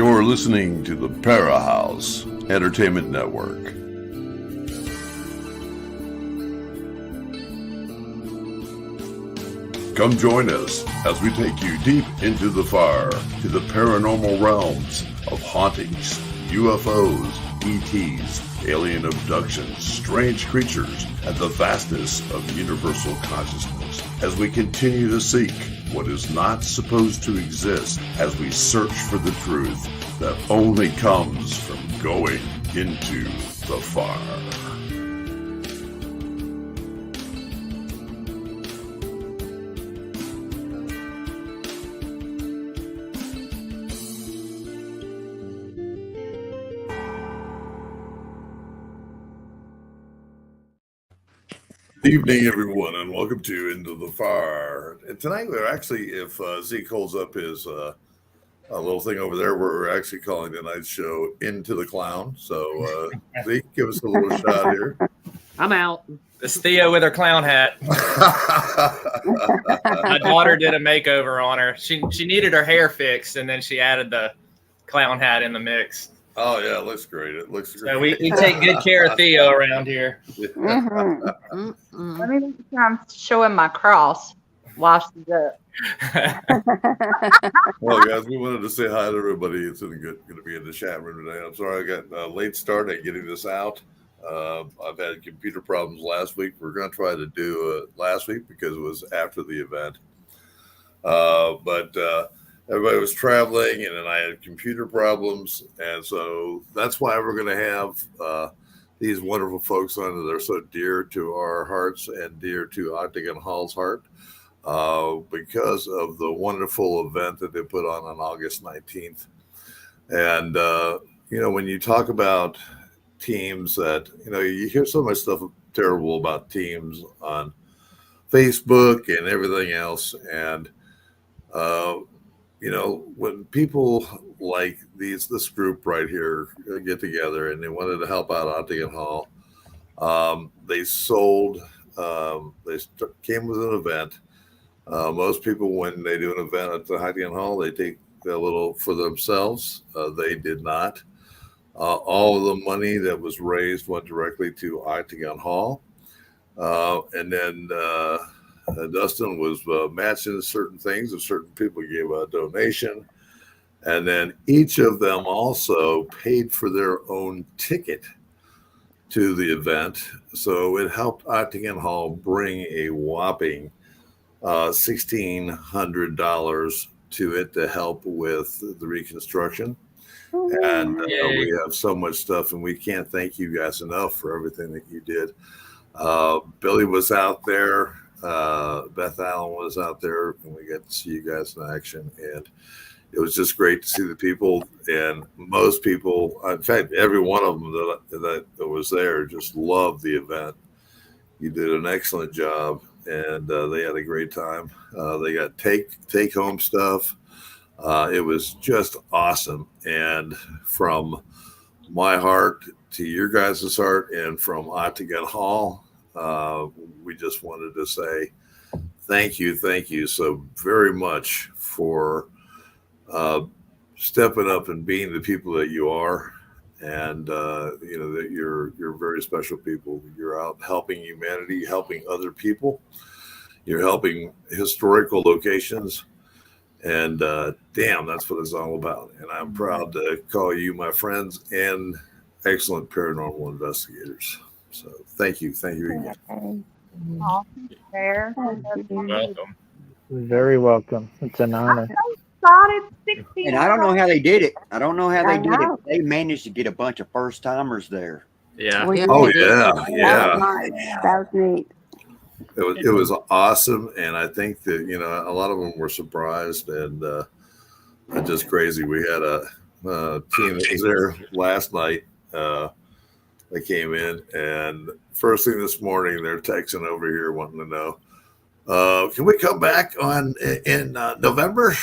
You're listening to the Para House Entertainment Network. Come join us as we take you deep into the fire to the paranormal realms of hauntings, UFOs, ETs, alien abductions, strange creatures, and the vastness of universal consciousness as we continue to seek what is not supposed to exist as we search for the truth that only comes from going into the fire. Good evening, everyone, and welcome to Into the Fire. And tonight, we're actually, if Zeke holds up his a little thing over there, we're actually calling tonight's show Into the Clown. So, Zeke, give us a little shot here. I'm out. This is Theo with her clown hat. My daughter did a makeover on her. She needed her hair fixed, and then she added the clown hat in the mix. Oh, yeah, it looks great. It looks great. So we take good care of Theo around here. Mm-hmm. Let me make sure I'm showing my cross while she's up. Well, guys, we wanted to say hi to everybody. It's going to be in the chat room today. I'm sorry I got a late start at getting this out. I've had computer problems last week. We're going to try to do it last week because it was after the event. But everybody was traveling, and then I had computer problems. And so that's why we're going to have these wonderful folks on that are so dear to our hearts and dear to Octagon Hall's heart because of the wonderful event that they put on August 19th. And, when you talk about teams that, you hear so much stuff terrible about teams on Facebook and everything else. And, when people like this group right here get together and they wanted to help out Octagon Hall, they sold, came with an event. Most people, when they do an event at the Octagon Hall, they take a little for themselves. They did not. All of the money that was raised went directly to Octagon Hall. And then Dustin was matching certain things, and certain people gave a donation. And then each of them also paid for their own ticket to the event. So it helped Octagon Hall bring a whopping $1,600 to it to help with the reconstruction. And we have so much stuff, and we can't thank you guys enough for everything that you did. Billy was out there. Beth Allen was out there, and we got to see you guys in action. And it was just great to see the people. And most people, in fact, every one of them that was there just loved the event. You did an excellent job, and they had a great time. They got take home stuff. It was just awesome. And from my heart to your guys' heart, and from Octagon Hall, we just wanted to say thank you so very much for stepping up and being the people that you are. And that you're very special people. You're out helping humanity, helping other people. You're helping historical locations. And damn, that's what it's all about. And I'm proud to call you my friends and excellent paranormal investigators. So thank you again. Awesome. Fair. Welcome. Very welcome. It's an honor. And I don't know how they did it. They managed to get a bunch of first timers there. Yeah. Oh yeah. That was neat. It was awesome, and I think that a lot of them were surprised and just crazy. We had a team that was there last night. They came in, and first thing this morning, they're texting over here wanting to know, can we come back in November?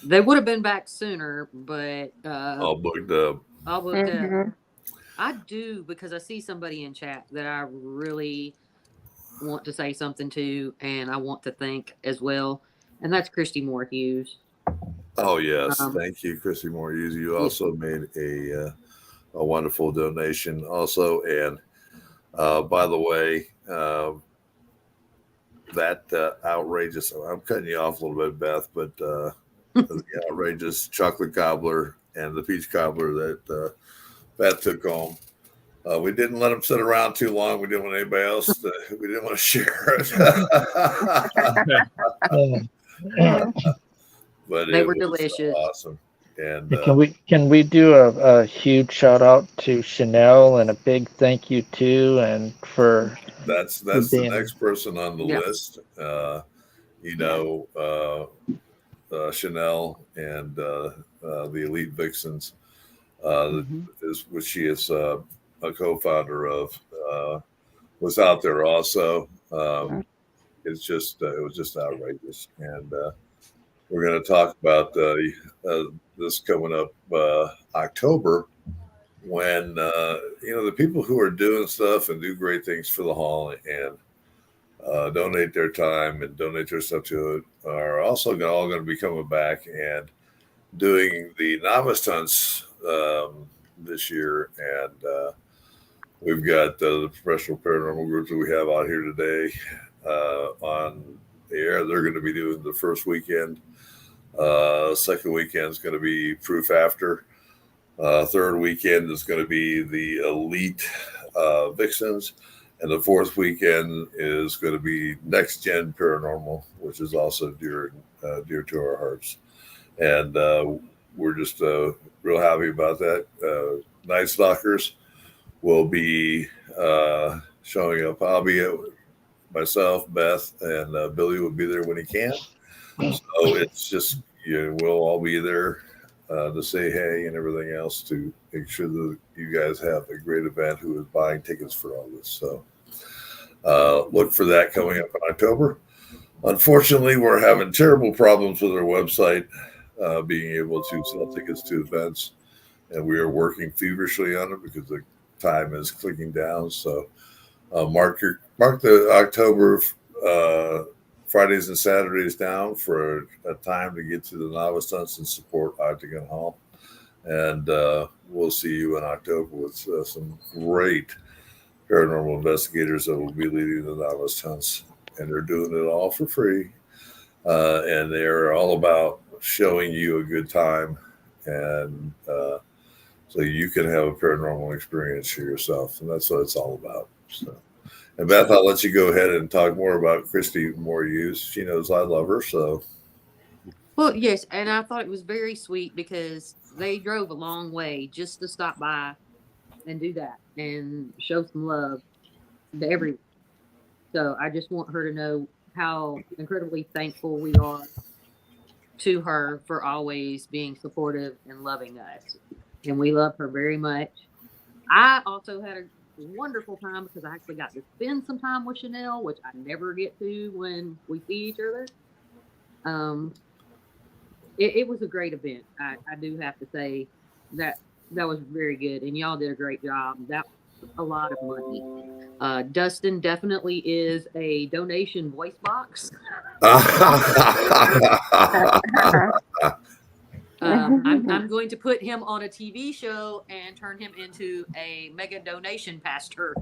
They would have been back sooner, but All booked up. I do, because I see somebody in chat that I really want to say something to, and I want to thank as well. And that's Christy Moore Hughes. Oh yes, Um, thank you, Christy Moore. You also made a wonderful donation also, and by the way, that outrageous. I'm cutting you off a little bit, Beth, but the outrageous chocolate cobbler and the peach cobbler that Beth took home. We didn't let them sit around too long. We didn't want anybody else. We didn't want to share it. But They it were was delicious. awesome. And Can we do a huge shout out to Chanel and a big thank you too, and for that's the being- next person on the Yeah. list. Chanel and the Elite Vixens, is which she is a co-founder of, was out there also. It was just outrageous, and we're going to talk about this coming up October, when the people who are doing stuff and do great things for the hall and donate their time and donate their stuff to it are also all going to be coming back and doing the novice hunts this year. And we've got the professional paranormal groups that we have out here today on the air. They're going to be doing the first weekend. Second weekend is going to be Proof After. Third weekend is going to be the Elite Vixens. And the fourth weekend is going to be Next Gen Paranormal, which is also dear to our hearts. And we're just real happy about that. Night Stalkers will be showing up. I'll be myself, Beth, and Billy will be there when he can. So it's just, we'll all be there to say hey and everything else to make sure that you guys have a great event who is buying tickets for all this. So look for that coming up in October. Unfortunately, we're having terrible problems with our website being able to sell tickets to events, and we are working feverishly on it because the time is clicking down. So mark the October Fridays and Saturdays down for a time to get to the novice hunts and support Octagon Hall. And we'll see you in October with some great paranormal investigators that will be leading the novice hunts. And they're doing it all for free. And they're all about showing you a good time. And so you can have a paranormal experience for yourself. And that's what it's all about. So. And Beth, I'll let you go ahead and talk more about Christy Moore Hughes. She knows I love her, so. Well, yes, and I thought it was very sweet because they drove a long way just to stop by and do that and show some love to everyone. So I just want her to know how incredibly thankful we are to her for always being supportive and loving us. And we love her very much. I also had a wonderful time because I actually got to spend some time with Chanel, which I never get to when we see each other. It was a great event. I do have to say that was very good, and y'all did a great job. That was a lot of money. Dustin definitely is a donation voice box. I'm going to put him on a TV show and turn him into a mega donation pastor.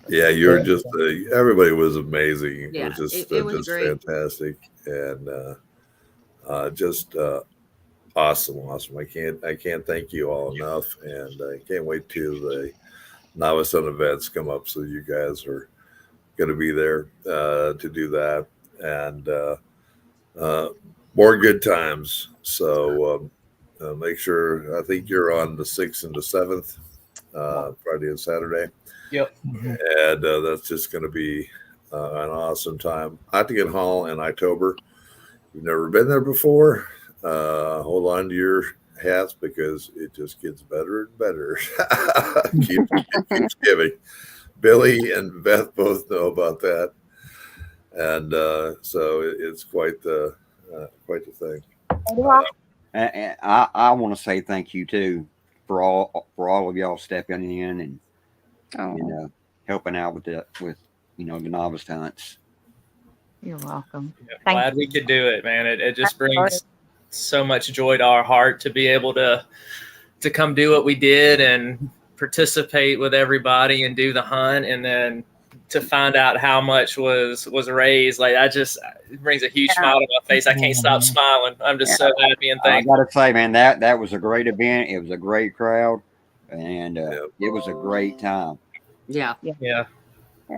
Yeah, you're just everybody was amazing. Yeah, it was just it was great. Fantastic, and just awesome. I can't thank you all enough, and I can't wait till the novice hunt events come up. So you guys are going to be there to do that, and more good times. So make sure. I think you're on the 6th and the 7th, Friday and Saturday. Yep. And that's just going to be an awesome time. Octagon Hall in October. You've never been there before. Hold on to your hats because it just gets better and better. keeps giving. Billy and Beth both know about that, and so it's quite the thing. And I want to say thank you too for all of y'all stepping in and helping out with the novice hunts. You're welcome. Yeah, Thank glad we could do it, man. It just brings so much joy to our heart to be able to come do what we did and participate with everybody and do the hunt, and then to find out how much was raised. Like it brings a huge smile to my face. I can't stop smiling. I'm just so happy and I thankful. gotta say, man, that was a great event. It was a great crowd, and it was a great time. Yeah. Yeah.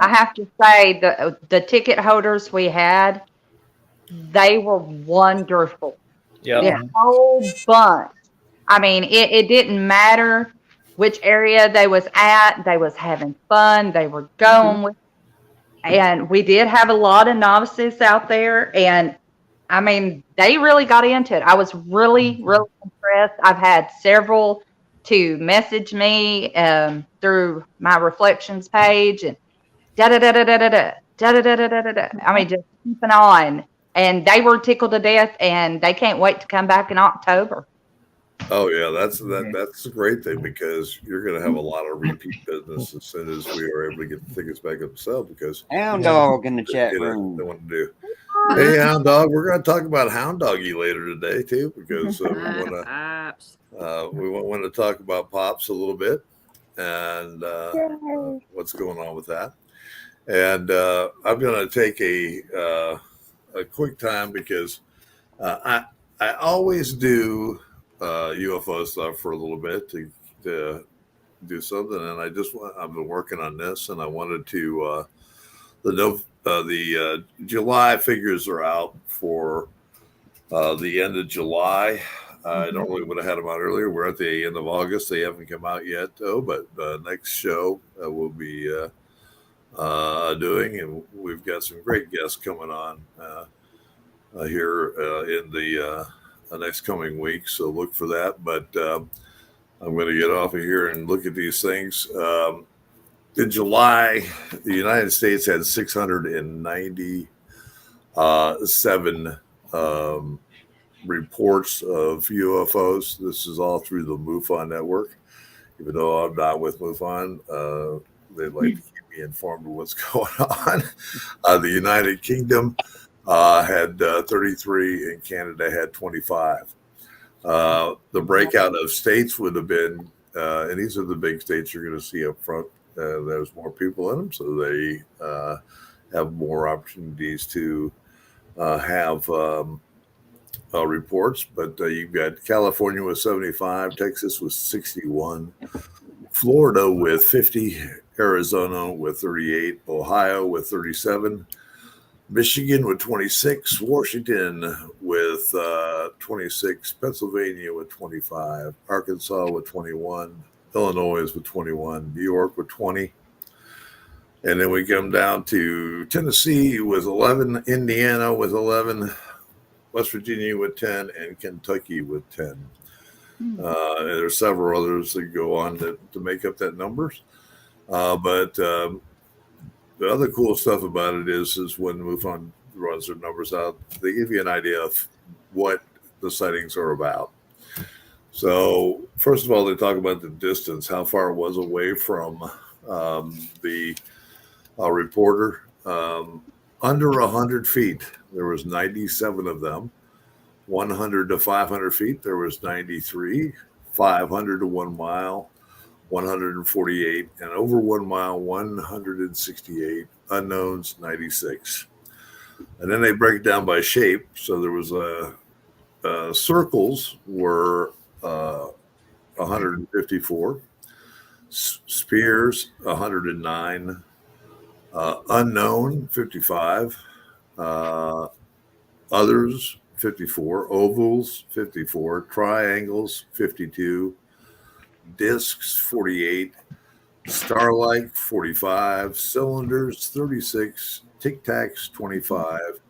I have to say the ticket holders we had, they were wonderful. Yep. The whole bunch. I mean, it didn't matter which area they was at. They was having fun. They were going with, and we did have a lot of novices out there. And I mean, they really got into it. I was really, really impressed. I've had several to message me through my reflections page and da da da da da da da da da da da da. I mean, just keeping on. And they were tickled to death, and they can't wait to come back in October. Oh yeah, that's a great thing, because you're going to have a lot of repeat business as soon as we are able to get the tickets back up sale, because Hound Dog in the chat they room. want to do. Hey, Hound Dog, we're going to talk about Hound Doggy later today too, because we want to talk about Pops a little bit and what's going on with that. And I'm going to take a quick time, because I always do UFO stuff for a little bit to do something, and I've been working on this, and I wanted to the July figures are out for the end of July. I normally would have had them out earlier. We're at the end of August. They haven't come out yet, though. But next show we'll be doing, and we've got some great guests coming on here in the next coming week. So look for that. But I'm going to get off of here and look at these things. In July, the United States had 697 reports of UFOs. This is all through the MUFON network. Even though I'm not with MUFON, they'd like to keep me informed of what's going on. The United Kingdom had 33, and Canada had 25. The breakout of states would have been, and these are the big states you're going to see up front. There's more people in them, so they have more opportunities to have reports. But you've got California with 75, Texas with 61, Florida with 50, Arizona with 38, Ohio with 37, Michigan with 26, Washington with 26, Pennsylvania with 25, Arkansas with 21, Illinois with 21, New York with 20. And then we come down to Tennessee with 11, Indiana with 11, West Virginia with 10, and Kentucky with 10. And there's several others that go on to make up that numbers. But the other cool stuff about it is when MUFON runs their numbers out, they give you an idea of what the sightings are about. So first of all, they talk about the distance, how far it was away from the reporter. Under 100 feet, there was 97 of them. 100 to 500 feet, there was 93. 500 to 1 mile, 148. And over 1 mile, 168. Unknowns, 96. And then they break it down by shape. So there was circles were 154, spears 109, unknown 55, others 54, ovals 54, triangles 52, discs 48, starlight 45, cylinders 36, tic-tacs 25,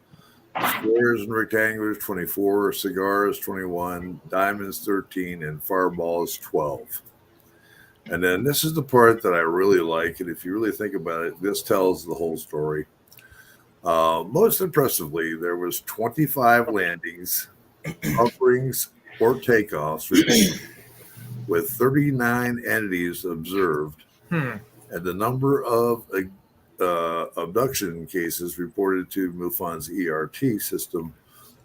squares and rectangulars 24, cigars 21, diamonds 13, and fireballs 12. And then this is the part that I really like, and if you really think about it, this tells the whole story. Most impressively, there was 25 landings, hoverings, or takeoffs with 39 entities observed, and the number of abduction cases reported to MUFON's ERT system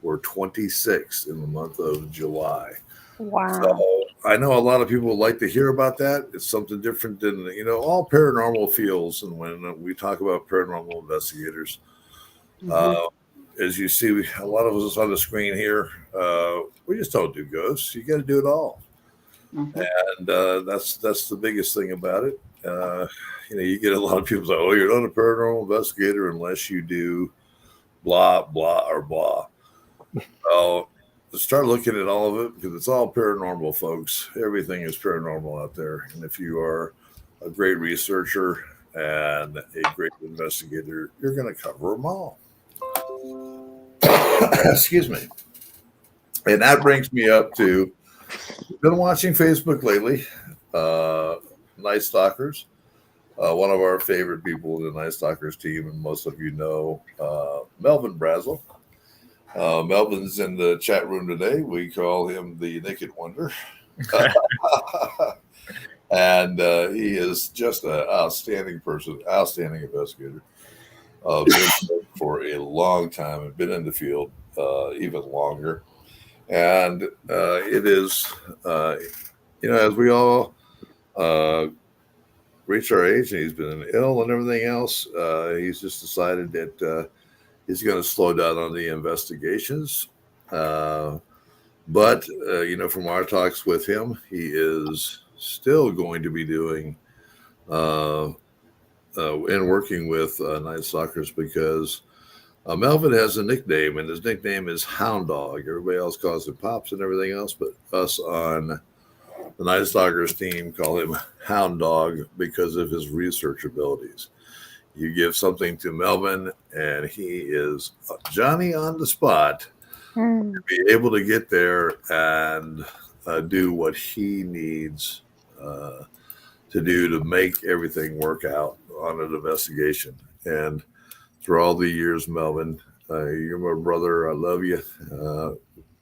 were 26 in the month of July. Wow. So I know a lot of people would like to hear about that. It's something different than, all paranormal feels. And when we talk about paranormal investigators, as you see, a lot of us on the screen here, we just don't do ghosts. You got to do it all. And that's the biggest thing about it. You get a lot of people say, "Oh, you're not a paranormal investigator unless you do blah blah or blah." Well, start looking at all of it because it's all paranormal, folks. Everything is paranormal out there, and if you are a great researcher and a great investigator, you're going to cover them all. Excuse me. And that brings me up to, been watching Facebook lately. Night Stalkers, one of our favorite people in the Night Stalkers team, and most of you know Melvin Brazel. Melvin's in the chat room today. We call him the Naked Wonder. And he is just an outstanding person, outstanding investigator. Been for a long time and been in the field even longer. And it is, as we all reach our age and he's been ill and everything else, he's just decided that he's going to slow down on the investigations. But from our talks with him, he is still going to be doing and working with Night Stalkers because Melvin has a nickname, and his nickname is Hound Dog. Everybody else calls him Pops and everything else, but us on the Night Stalkers team call him Hound Dog because of his research abilities. You give something to Melvin, and he is Johnny on the spot to be able to get there and do what he needs to do to make everything work out on an investigation. And through all the years, Melvin, you're my brother. I love you.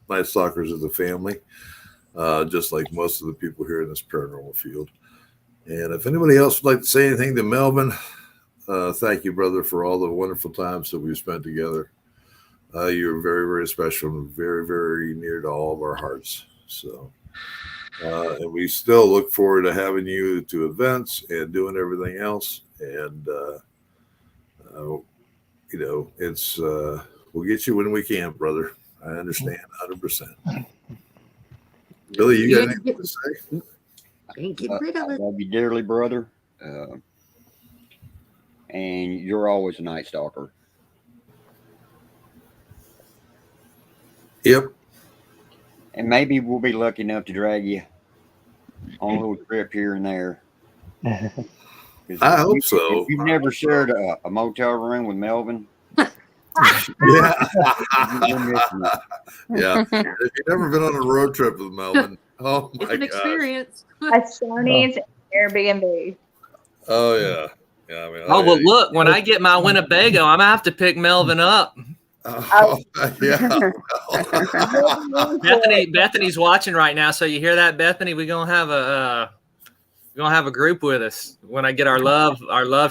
Night Stalkers is a family, just like most of the people here in this paranormal field. And if anybody else would like to say anything to Melvin, thank you, brother, for all the wonderful times that we've spent together. You're very, very special and very, very near to all of our hearts. So, and we still look forward to having you to events and doing everything else. And, it's we'll get you when we can, brother. I understand 100%. Billy, you got anything to say? Can't get rid of I it. love you dearly, brother. And you're always a Night Stalker. Yep. And maybe we'll be lucky enough to drag you on a little trip here and there. I hope so. If you've never shared a motel room with Melvin, Yeah. you're missing it. Yeah. If you've never been on a road trip with Melvin, oh It's my an gosh. experience. A Shoney's Airbnb. Oh yeah. Yeah. I mean, Oh, well, look, when I get my Winnebago, I'm going to have to pick Melvin up. Oh, yeah. Bethany's watching right now. So you hear that, Bethany? We're going to have a group with us when I get our love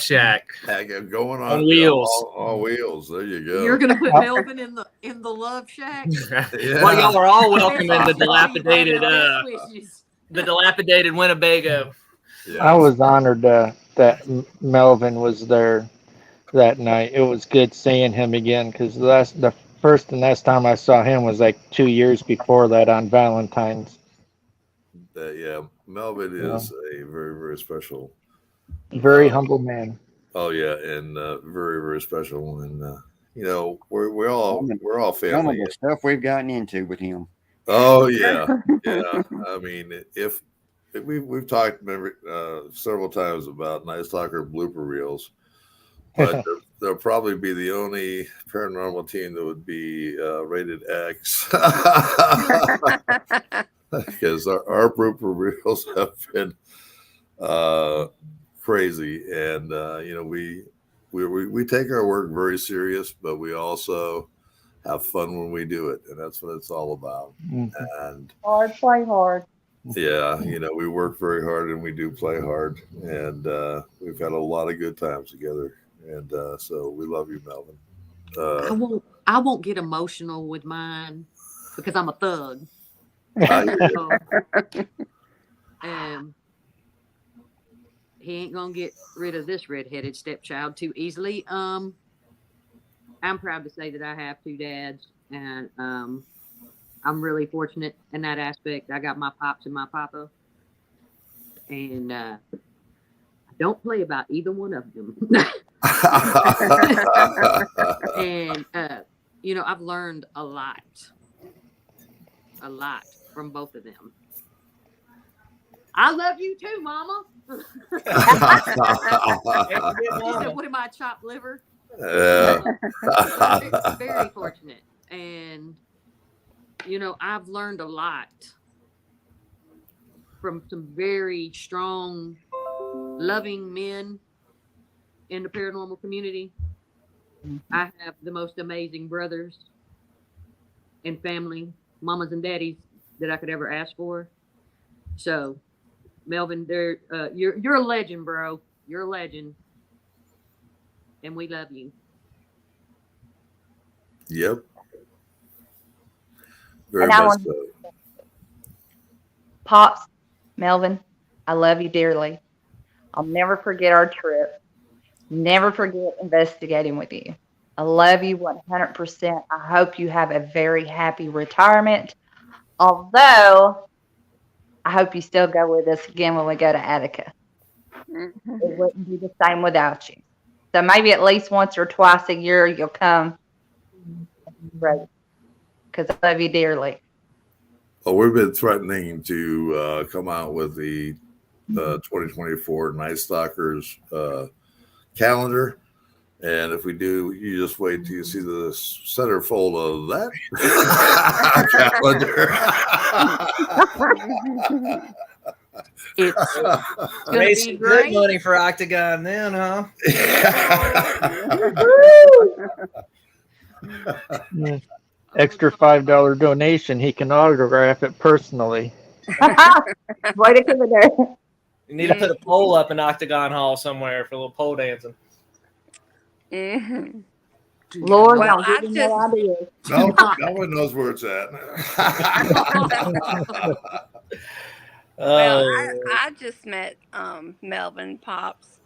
shack. Going on wheels. On wheels. There you go. You're gonna put Melvin in the love shack. Yeah. Well, y'all are all welcome in the Wishes. dilapidated Winnebago. Yeah. I was honored that Melvin was there that night. It was good seeing him again because the first and last time I saw him was like 2 years before that on Valentine's. Yeah. Melvin is a very, very special. Very humble man. Oh yeah, and very, very special. And we're all Some family. of the stuff we've gotten into with him. Oh yeah, yeah. I mean, if we've talked several times about Night Stalker blooper reels, but they'll probably be the only paranormal team that would be rated X. Because our blooper reels have been crazy, and we take our work very serious, but we also have fun when we do it, and that's what it's all about. And Hard, play hard. yeah, we work very hard and we do play hard, and we've had a lot of good times together. and so we love you, Melvin. I won't get emotional with mine because I'm a thug. So, and he ain't gonna get rid of this redheaded stepchild too easily. I'm proud to say that I have two dads, and I'm really fortunate in that aspect. I got my pops and my papa, and I don't play about either one of them. And you know, I've learned a lot from both of them. I love you too, Mama. She said, "What am I, chopped liver?" Very fortunate, and you know, I've learned a lot from some very strong, loving men in the paranormal community. I have the most amazing brothers and family, mamas and daddies that I could ever ask for. So, Melvin, you're a legend, bro. You're a legend, and we love you. Yep. Very And I much want- so. Pops, Melvin, I love you dearly. I'll never forget our trip. Never forget investigating with you. I love you 100%. I hope you have a very happy retirement. Although, I hope you still go with us again when we go to Attica. It wouldn't be the same without you. So maybe at least once or twice a year you'll come. Right. Because I love you dearly. Well, we've been threatening to come out with the 2024 Night Stalkers calendar. And if we do, you just wait till you see the centerfold of that calendar. It's gonna Made be some good great. money for Octagon then, huh? Extra $5 donation, he can autograph it personally. Way to come in there. You need to put a pole up in Octagon Hall somewhere for a little pole dancing. Mhm. Lord, Well, don't give me no ideas. No one knows where it's at. Well, Oh, I just met Melvin Pops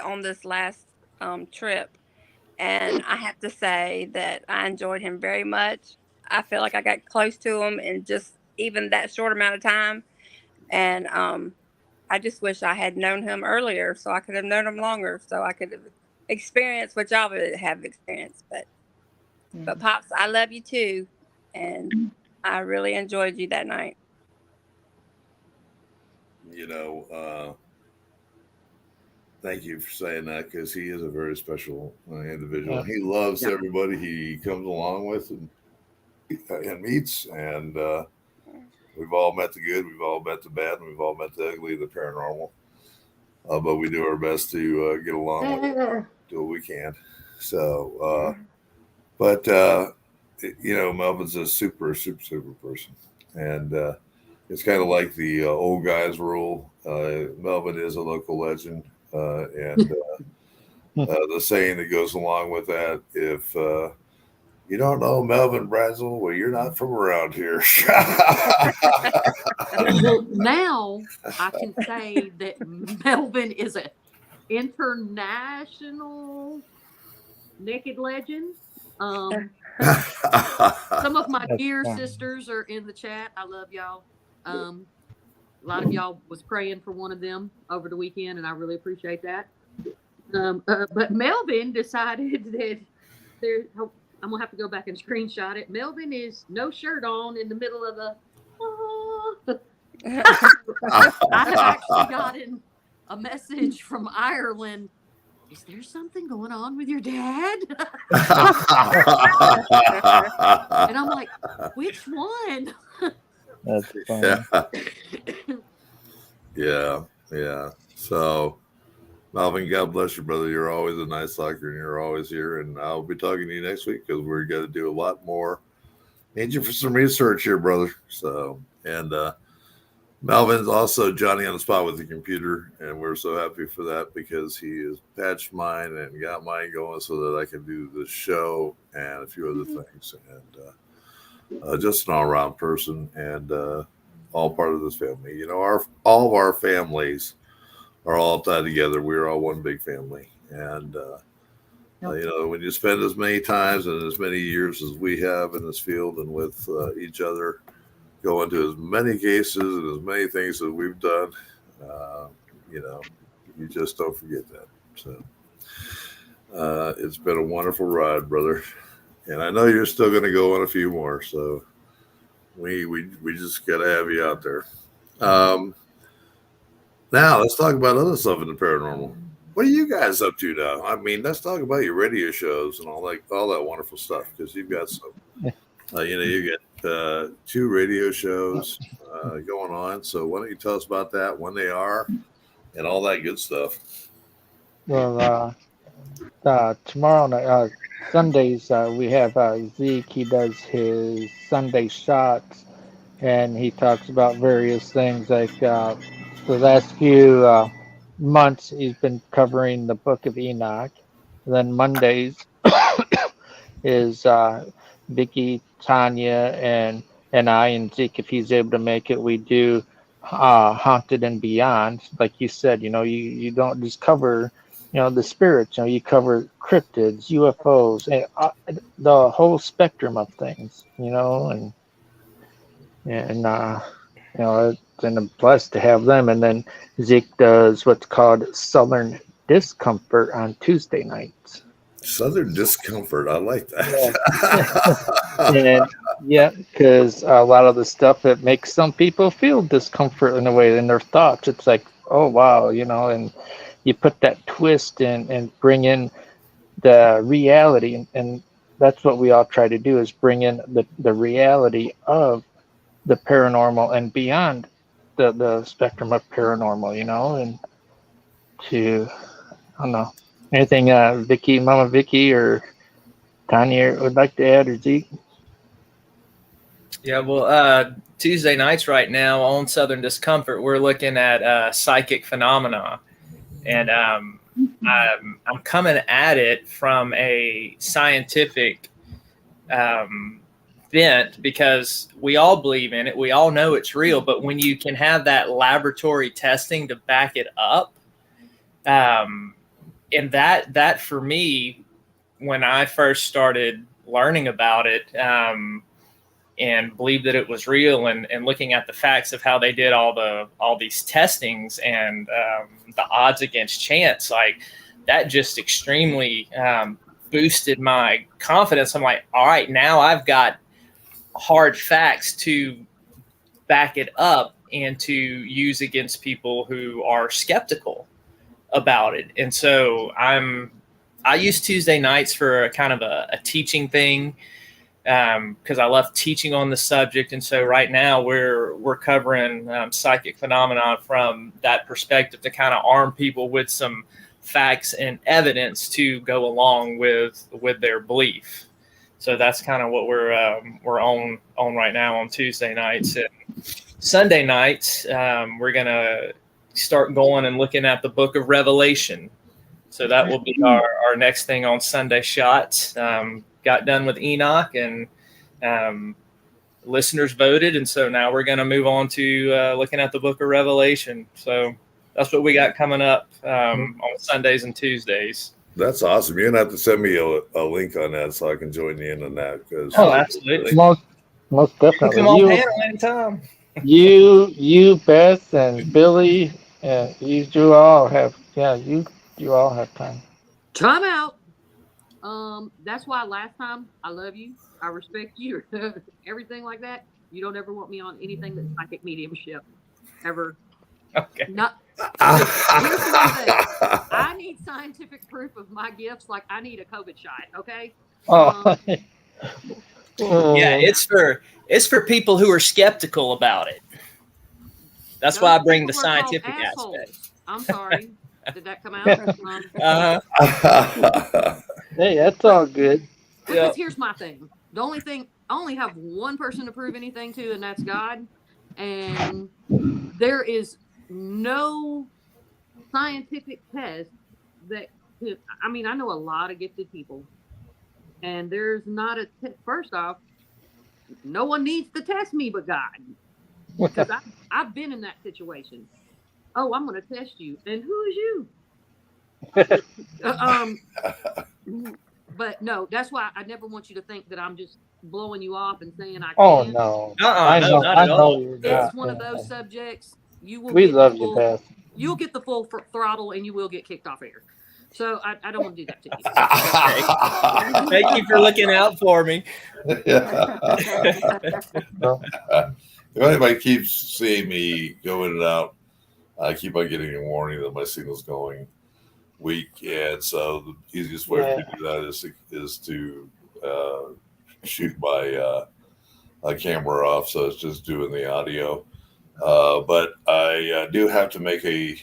on this last trip, and I have to say that I enjoyed him very much. I feel like I got close to him in just even that short amount of time, and I just wish I had known him earlier so I could have known him longer, so I could have experienced what y'all would have experienced. But Pops, I love you too, and I really enjoyed you that night. You know, thank you for saying that, because he is a very special individual. Yeah. He loves everybody he comes along with and meets, and we've all met the good, we've all met the bad, and we've all met the ugly, the paranormal. But we do our best to get along with it, do what we can. So, but you know, Melvin's a super person, and it's kind of like the old guys rule. Melvin is a local legend, and the saying that goes along with that: if you don't know Melvin Brazel, well, you're not from around here. Well, now I can say that Melvin is an international naked legend. Some of my That's dear fine. sisters are in the chat. I love y'all. A lot of y'all was praying for one of them over the weekend, and I really appreciate that. But Melvin decided that I'm gonna have to go back and screenshot it. Melvin is no shirt on in the middle of the. I have actually gotten a message from Ireland. Is there something going on with your dad? And I'm like, which one? That's funny. Yeah. So, Melvin, God bless you, brother. You're always a nice talker, and you're always here. And I'll be talking to you next week, because we're going to do a lot more. Need you for some research here, brother. So, and Melvin's also Johnny on the spot with the computer, and we're so happy for that because he has patched mine and got mine going so that I can do the show and a few other things. And just an all-around person and all part of this family. You know, all of our families are all tied together. We're all one big family, and you know, when you spend as many times and as many years as we have in this field and with each other, go into as many cases and as many things that we've done, you know, you just don't forget that. So it's been a wonderful ride, brother. And I know you're still going to go on a few more. So we just got to have you out there. Now let's talk about other stuff in the paranormal. What are you guys up to now? I mean, let's talk about your radio shows and all that wonderful stuff, because you've got some, you know, you get 2 radio shows going on. So why don't you tell us about that, when they are, and all that good stuff? Well, tomorrow night, Sundays, we have Zeke. He does his Sunday shots, and he talks about various things. Like the last few months, he's been covering the Book of Enoch. And then Mondays is Vicky, Tanya, and I, and Zeke, if he's able to make it, we do Haunted and Beyond. Like you said, you know, you don't just cover, you know, the spirits. You know, you cover cryptids, UFOs, and the whole spectrum of things. You know, and you know, it's been blessed to have them. And then Zeke does what's called Southern Discomfort on Tuesday nights. Southern Discomfort, I like that. And yeah, because a lot of the stuff that makes some people feel discomfort in a way in their thoughts, it's like, oh wow, you know, and you put that twist in and bring in the reality, and that's what we all try to do, is bring in the reality of the paranormal and beyond the spectrum of paranormal, you know, and to, I don't know, anything Vicky, Mama Vicky, or Tanya would like to add, or Zeke? Yeah, well, Tuesday nights right now on Southern Discomfort, we're looking at psychic phenomena, and I'm coming at it from a scientific bent, because we all believe in it, we all know it's real, but when you can have that laboratory testing to back it up, and that for me, when I first started learning about it, and believed that it was real, and looking at the facts of how they did all these testings and the odds against chance, like that just extremely boosted my confidence. I'm like, all right, now I've got hard facts to back it up and to use against people who are skeptical about it. And so I use Tuesday nights for a kind of a teaching thing, because I love teaching on the subject. And so right now we're covering psychic phenomena from that perspective, to kind of arm people with some facts and evidence to go along with their belief. So that's kind of what we're on right now on Tuesday nights. And Sunday nights, we're gonna start going and looking at the Book of Revelation. So that will be our next thing on Sunday shots. Got done with Enoch, and listeners voted, and so now we're going to move on to looking at the Book of Revelation. So that's what we got coming up on Sundays and Tuesdays. That's awesome. You're gonna have to send me a link on that so I can join you in on that. Oh, absolutely. Most definitely. Come on panel anytime. you, Beth, and Billy, and you all have, you all have time. Time out. That's why last time, I love you, I respect you, everything like that. You don't ever want me on anything that's psychic mediumship, ever. Okay. Not. Here's the one thing. I need scientific proof of my gifts. Like I need a COVID shot. Okay. Oh. Yeah, it's for people who are skeptical about it. That's why I bring the scientific aspect. I'm sorry. Did that come out? Hey, that's all good. Because here's my thing. The only thing, I only have one person to prove anything to, and that's God. And there is no scientific test that I mean, I know a lot of gifted people, and there's not a first off, no one needs to test me but God, because I've been in that situation. Oh, I'm going to test you, and who is you? But no, that's why I never want you to think that I'm just blowing you off and saying I Oh can't. no. No, not at all. You're It's not. one of those subjects. You will. We get love the you, full, Beth. You'll get the full throttle, and you will get kicked off air. So I don't want to do that to you. Thank you for looking out for me. If anybody keeps seeing me go in and out, I keep on getting a warning that my signal's going weak, and so the easiest way for me to do that is to shoot my camera off, so it's just doing the audio. But I do have to make a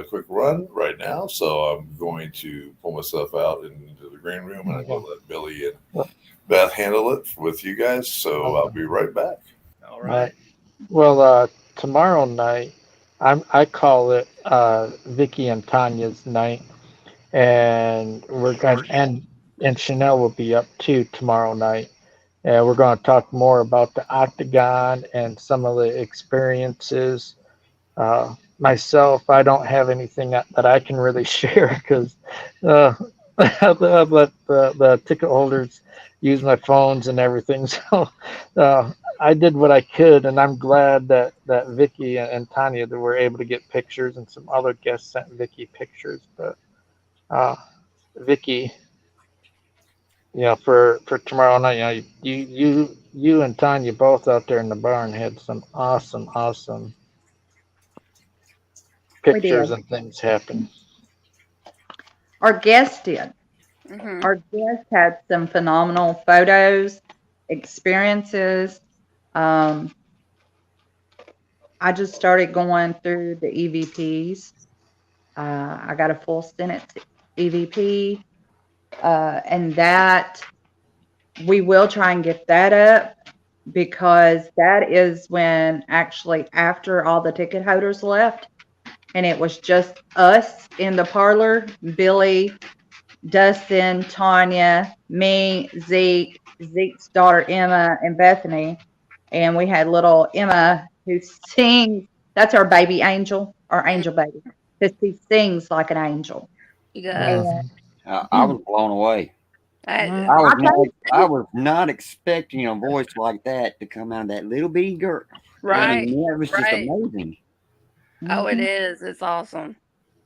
quick run right now, so I'm going to pull myself out into the green room, and I'm going to let Billy and Beth handle it with you guys. So I'll be right back. All right. Well, tomorrow night, I call it Vicky and Tanya's night, and we're going and Chanel will be up too tomorrow night. And we're going to talk more about the octagon and some of the experiences. Myself, I don't have anything that I can really share because I let the ticket holders use my phones and everything. So I did what I could, and I'm glad that Vicky and Tanya were able to get pictures, and some other guests sent Vicky pictures. But Vicky, for tomorrow night, you and Tanya both out there in the barn had some awesome pictures and things happen. Our guests did. Mhm. Our guests had some phenomenal photos, experiences. I just started going through the EVPs. I got a full Senate EVP, and that we will try and get that up, because that is when actually after all the ticket holders left, and it was just us in the parlor, Billy, Dustin, Tanya, me, Zeke's daughter Emma, and Bethany. And we had little Emma who sings. That's our baby angel, our angel baby, because she sings like an angel. He does. And I was blown away. I- I was not expecting a voice like that to come out of that little bitty girl. right. I mean, it was just right. amazing. Oh, it is. It's awesome.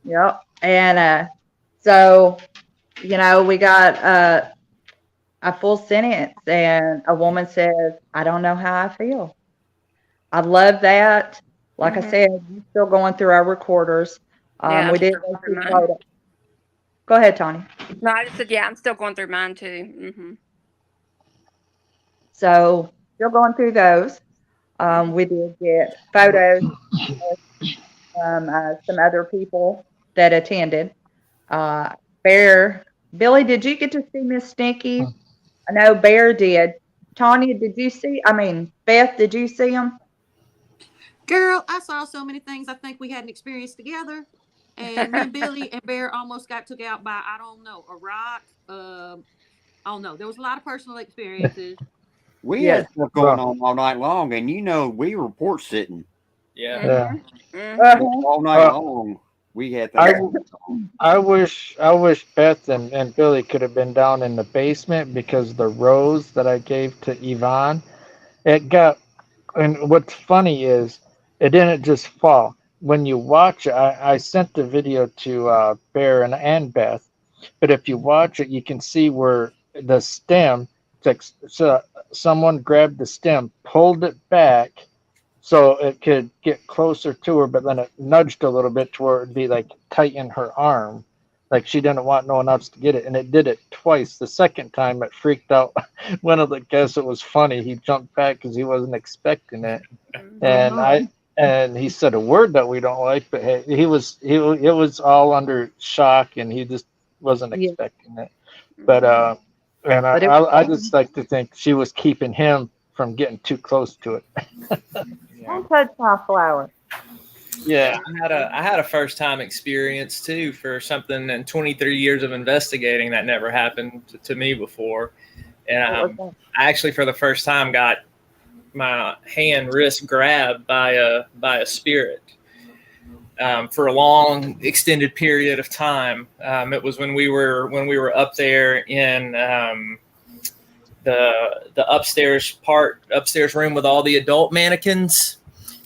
Yep. And so, we got a full sentence, and a woman says, I don't know how I feel. I love that. Like I said, we're still going through our recorders. Yeah, We did go through photos. Go ahead, Tony. No, I just said, yeah, I'm still going through mine too. Hmm. So still going through those. We did get photos from some other people that attended. Bear, Billy, did you get to see Miss Stinky? I know Bear did. Tanya, did you see? Beth, did you see him? Girl, I saw so many things I think we had an experience together. And me and Billy and Bear almost got took out by, I don't know, a rock. I don't know. There was a lot of personal experiences. We had stuff going on all night long, and we were report sitting. Yeah. All night long. We had that. I wish Beth and Billy could have been down in the basement, because the rose that I gave to Yvonne, and what's funny is it didn't just fall. When you watch it, I sent the video to Bear and Beth, but if you watch it, you can see where the stem, so someone grabbed the stem, pulled it back so it could get closer to her, but then it nudged a little bit to where it'd be like tight in her arm. Like she didn't want no one else to get it. And it did it twice. The second time it freaked out one of the guests. It was funny. He jumped back because he wasn't expecting it. And he said a word that we don't like, but hey, it was all under shock, and he just wasn't expecting it. But I just like to think she was keeping him from getting too close to it. Don't touch my flower. Yeah. I had a first time experience too for something in 23 years of investigating that never happened to me before. And I actually, for the first time, got my wrist grabbed by a spirit for a long, extended period of time. It was when we were up there in the upstairs room with all the adult mannequins.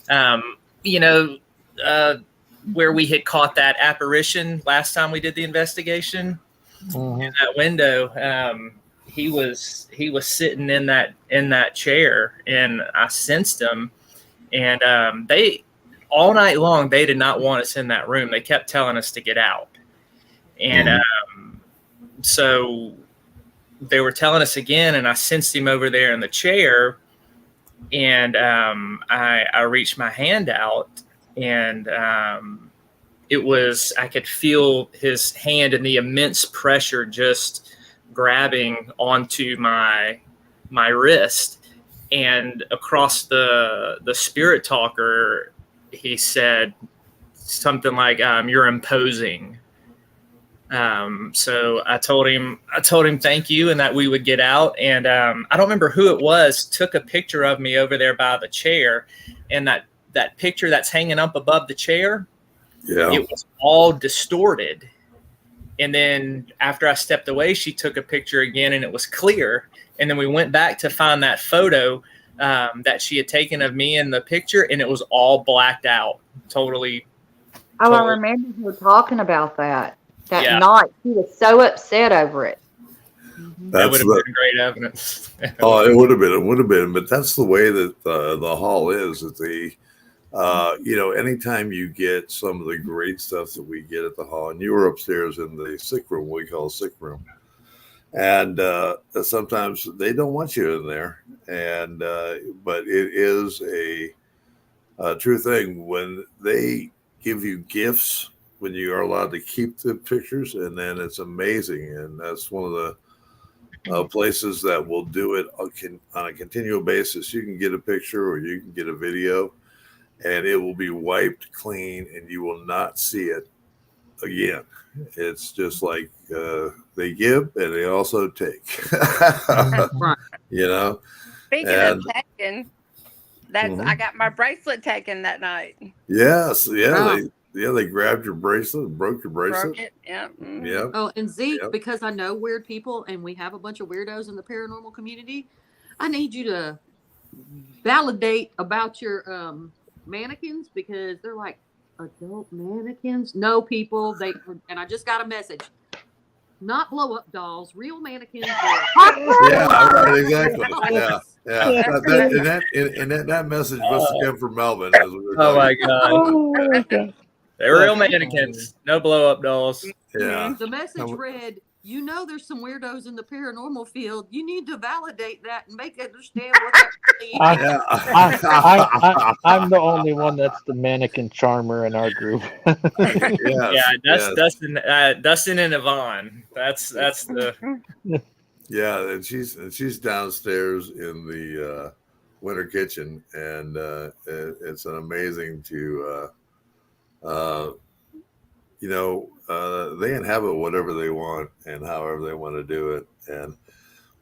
Where we had caught that apparition last time we did the investigation. Mhm. In that window. He was sitting in that chair, and I sensed him. And they all night long they did not want us in that room. They kept telling us to get out. And so they were telling us again, and I sensed him over there in the chair. And I reached my hand out, and I could feel his hand and the immense pressure just grabbing onto my wrist. And across the spirit talker, he said something like, "You're imposing." So I told him thank you, and that we would get out. And I don't remember who it was took a picture of me over there by the chair, and that picture that's hanging up above the chair, it was all distorted. And then after I stepped away, she took a picture again, and it was clear. And then we went back to find that photo that she had taken of me in the picture, and it was all blacked out, totally. Oh, I remember you talking about that Yeah. night. She was so upset over it. That would have been great evidence. Oh, it would have been. But that's the way that the hall is. That anytime you get some of the great stuff that we get at the hall, and you were upstairs in the sick room, what we call sick room, and sometimes they don't want you in there, and but it is a true thing when they give you gifts when you are allowed to keep the pictures, and then it's amazing. And that's one of the places that will do it on a continual basis. You can get a picture or you can get a video, and it will be wiped clean, and you will not see it again. It's just like they give and they also take. Speaking of taking, I got my bracelet taken that night. Yes, they grabbed your bracelet and broke your bracelet. Broke it. Yeah. Mm-hmm. Yeah. Oh, and Zeke, because I know weird people and we have a bunch of weirdos in the paranormal community, I need you to validate about your mannequins, because they're like adult mannequins. No, people, and I just got a message. Not blow up dolls, real mannequins. Yeah, right, exactly. Yeah. That message must have come from Melvin. As we were Oh my talking. God. They're real mannequins, no blow up dolls. Yeah. The message read, there's some weirdos in the paranormal field. You need to validate that and make understand what that means. I'm the only one that's the mannequin charmer in our group. Dustin and Yvonne. That's the. Yeah, and she's downstairs in the winter kitchen, and it's an amazing to. They inhabit whatever they want and however they want to do it. And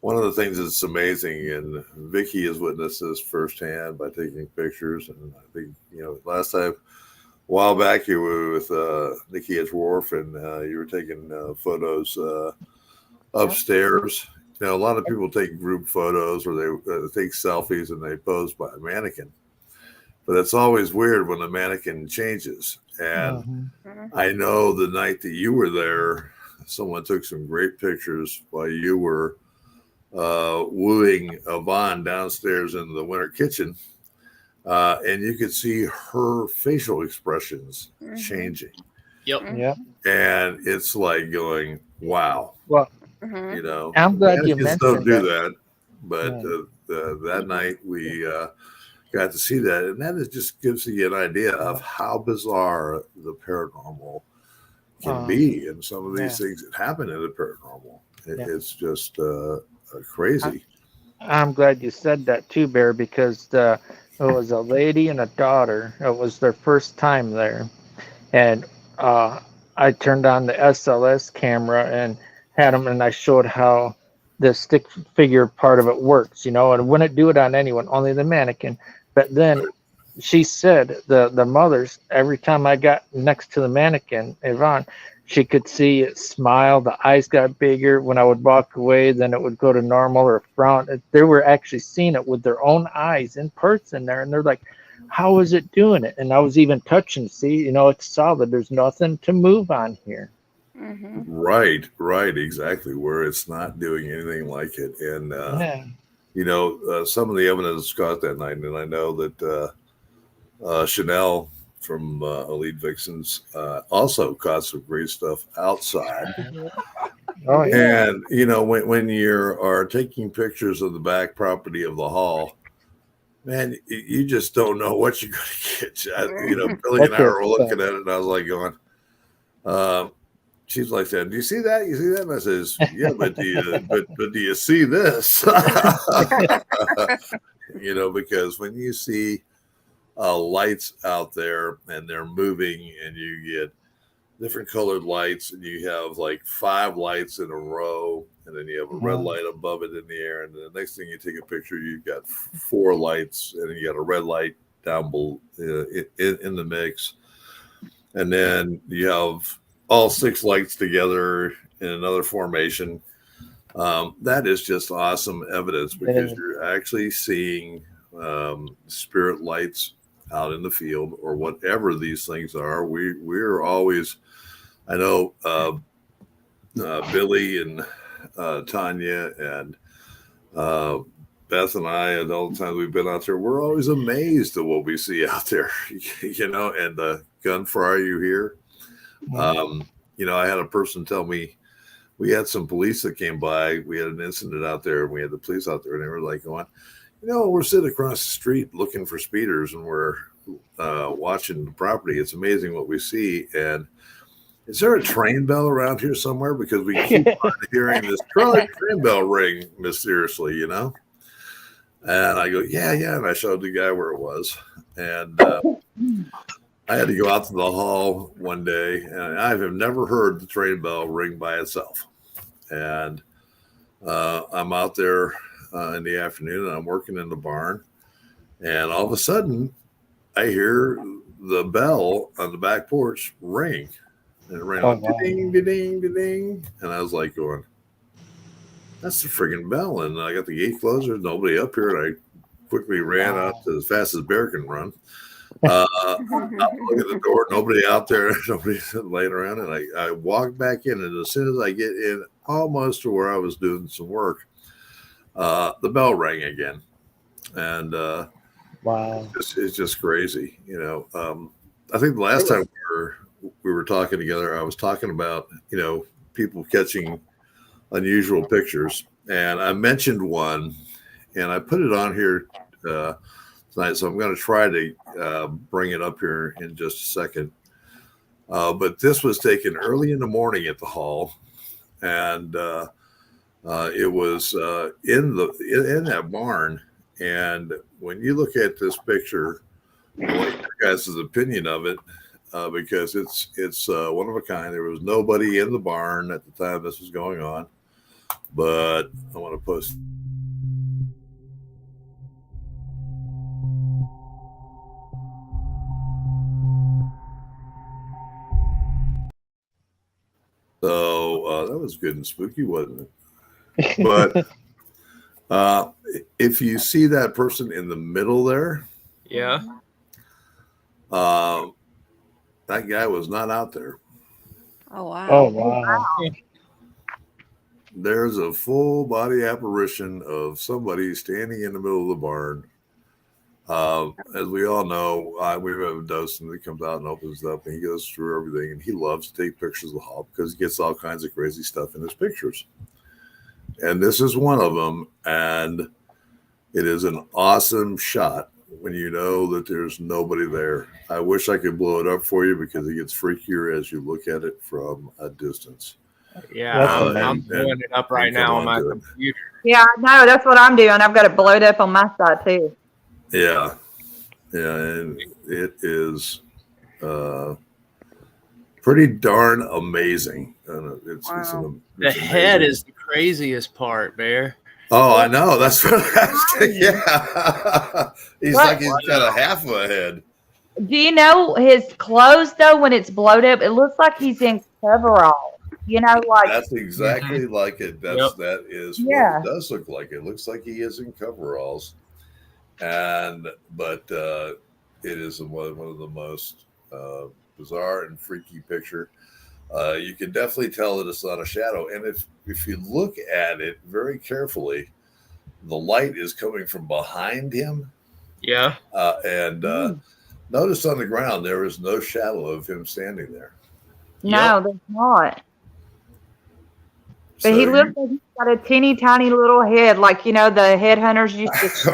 one of the things that's amazing, and Vicky has witnessed this firsthand by taking pictures. And I think, last time, a while back, you were with Nikki Edgeworth, and you were taking photos upstairs. A lot of people take group photos or they take selfies and they pose by a mannequin. But it's always weird when the mannequin changes. And I know the night that you were there, someone took some great pictures while you were wooing Yvonne downstairs in the winter kitchen. And you could see her facial expressions changing. Yep. Yeah. And it's like going, wow. Well, I'm glad you mentioned don't do that. But that night we got to see that, and that just gives you an idea of how bizarre the paranormal can be, and some of these things that happen in the paranormal. It's just crazy. I'm glad you said that too, Bear, because it was a lady and a daughter. It was their first time there, and I turned on the SLS camera and had them, and I showed how the stick figure part of it works, and I wouldn't do it on anyone, only the mannequin. But then she said the mothers, every time I got next to the mannequin, Yvonne, she could see it smile, the eyes got bigger. When I would walk away, then it would go to normal or frown. They were actually seeing it with their own eyes in person there, and they're like, how is it doing it? And I was even touching, see, it's solid. There's nothing to move on here. Mm-hmm. Right, exactly. Where it's not doing anything like it. And, some of the evidence caught that night, and I know that Chanel from Elite Vixens also caught some great stuff outside. Oh, yeah. And, when you are taking pictures of the back property of the hall, man, you just don't know what you're going to get. Billy and I were looking at it, and I was like going, she's like that. Do you see that? You see that? And I says, yeah, but do you see this? Because when you see lights out there and they're moving, and you get different colored lights, and you have like 5 lights in a row, and then you have a red light above it in the air, and the next thing you take a picture, you've got 4 lights, and then you got a red light down below in the mix, and then you have all 6 lights together in another formation. That is just awesome evidence, because you're actually seeing spirit lights out in the field, or whatever these things are. We're always, I know Billy and Tanya and Beth and I, and all the times we've been out there, we're always amazed at what we see out there, and the gunfire you hear. I had a person tell me, we had some police that came by. We had an incident out there, and we had the police out there, and they were like going, we're sitting across the street looking for speeders, and we're watching the property. It's amazing what we see. And is there a train bell around here somewhere? Because we keep on hearing this train bell ring mysteriously, And I go, yeah. And I showed the guy where it was. And I had to go out to the hall one day, and I have never heard the train bell ring by itself. And I'm out there in the afternoon, and I'm working in the barn, and all of a sudden I hear the bell on the back porch ring, and it rang out, ding, ding, ding, ding, and I was like going, that's the friggin' bell. And I got the gate closed, there's nobody up here, and I quickly ran out as fast as a bear can run. I'm looking at the door, nobody out there, nobody's laying around, and I walk back in, and as soon as I get in almost to where I was doing some work, the bell rang again. And wow, it's just crazy. I think the last time we were talking together, I was talking about people catching unusual pictures, and I mentioned one, and I put it on here tonight, so I'm going to try to bring it up here in just a second. But this was taken early in the morning at the hall, and it was in that barn. And when you look at this picture, I want your guys' opinion of it, because it's one of a kind. There was nobody in the barn at the time this was going on, but I want to post. So that was good and spooky, wasn't it? But if you see that person in the middle there, Yeah. that guy was not out there. Oh wow. Oh, wow. There's a full body apparition of somebody standing in the middle of the barn. As we all know, we have a Dustin that comes out and opens it up, and he goes through everything, and he loves to take pictures of the hall because he gets all kinds of crazy stuff in his pictures. And this is one of them, and it is an awesome shot when you know that there's nobody there. I wish I could blow it up for you because it gets freakier as you look at it from a distance. Yeah, That's I'm amazing. pulling it up right and come now on my onto it. computer. Yeah, no, that's what I'm doing. I've got it blowed up on my side too. Yeah, and it is pretty darn amazing. Wow. The head is the craziest part, Bear. Oh, I know. That's what I was thinking. Yeah, he's What? like he's got a half of a head. Do you know his clothes though? When it's blowed up, it looks like he's in coveralls. You know, like That's exactly like it. That is Yeah. what it does look like. It looks like he is in coveralls, but it is one of the most bizarre and freaky picture. You can definitely tell that it's not a shadow, and if you look at it very carefully, the light is coming from behind him. Yeah. Notice on the ground there is no shadow of him standing there. no, there's not. But So he looks like he's got a teeny tiny little head, like the headhunters used to.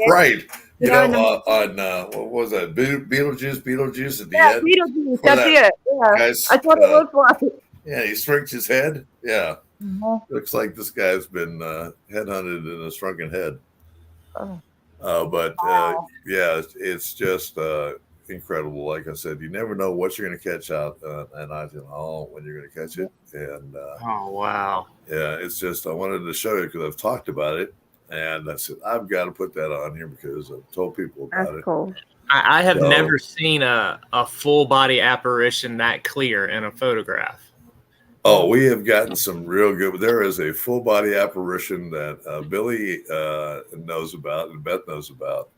right. You Yeah, know, on what was that? Beetlejuice at the Yeah, end. Beetlejuice. Where That's that it. Yeah, guy's, that's what it looks like. Yeah, he shrinks his head. Yeah, Mhm. looks like this guy's been headhunted in a shrunken head. Oh. But Wow. yeah, it's just incredible. Like I said, you never know what you're going to catch out at Nightingale Hall when you're going to catch it. And Oh wow. yeah, it's just I wanted to show you because I've talked about it, and I said I've got to put that on here because I've told people about That's it. cool. I have So- never seen a full body apparition that clear in a photograph. Oh, we have gotten some real good. There is a full body apparition that Billy knows about and Beth knows about.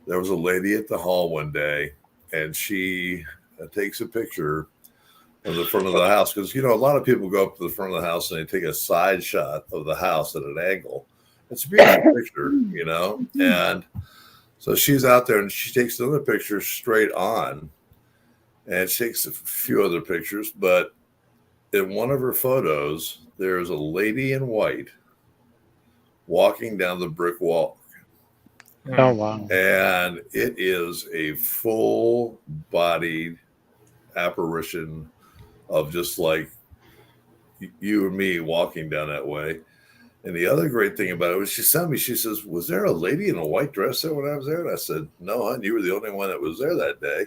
There was a lady at the hall one day, and she takes a picture of the front of the house because a lot of people go up to the front of the house and they take a side shot of the house at an angle. It's a beautiful picture, and so she's out there and she takes another picture straight on, and she takes a few other pictures, but in one of her photos, there's a lady in white walking down the brick walk. Oh wow. And it is a full-bodied apparition of just like you and me walking down that way. And the other great thing about it was she sent me, she says, was there a lady in a white dress there when I was there? And I said, no, hon, you were the only one that was there that day.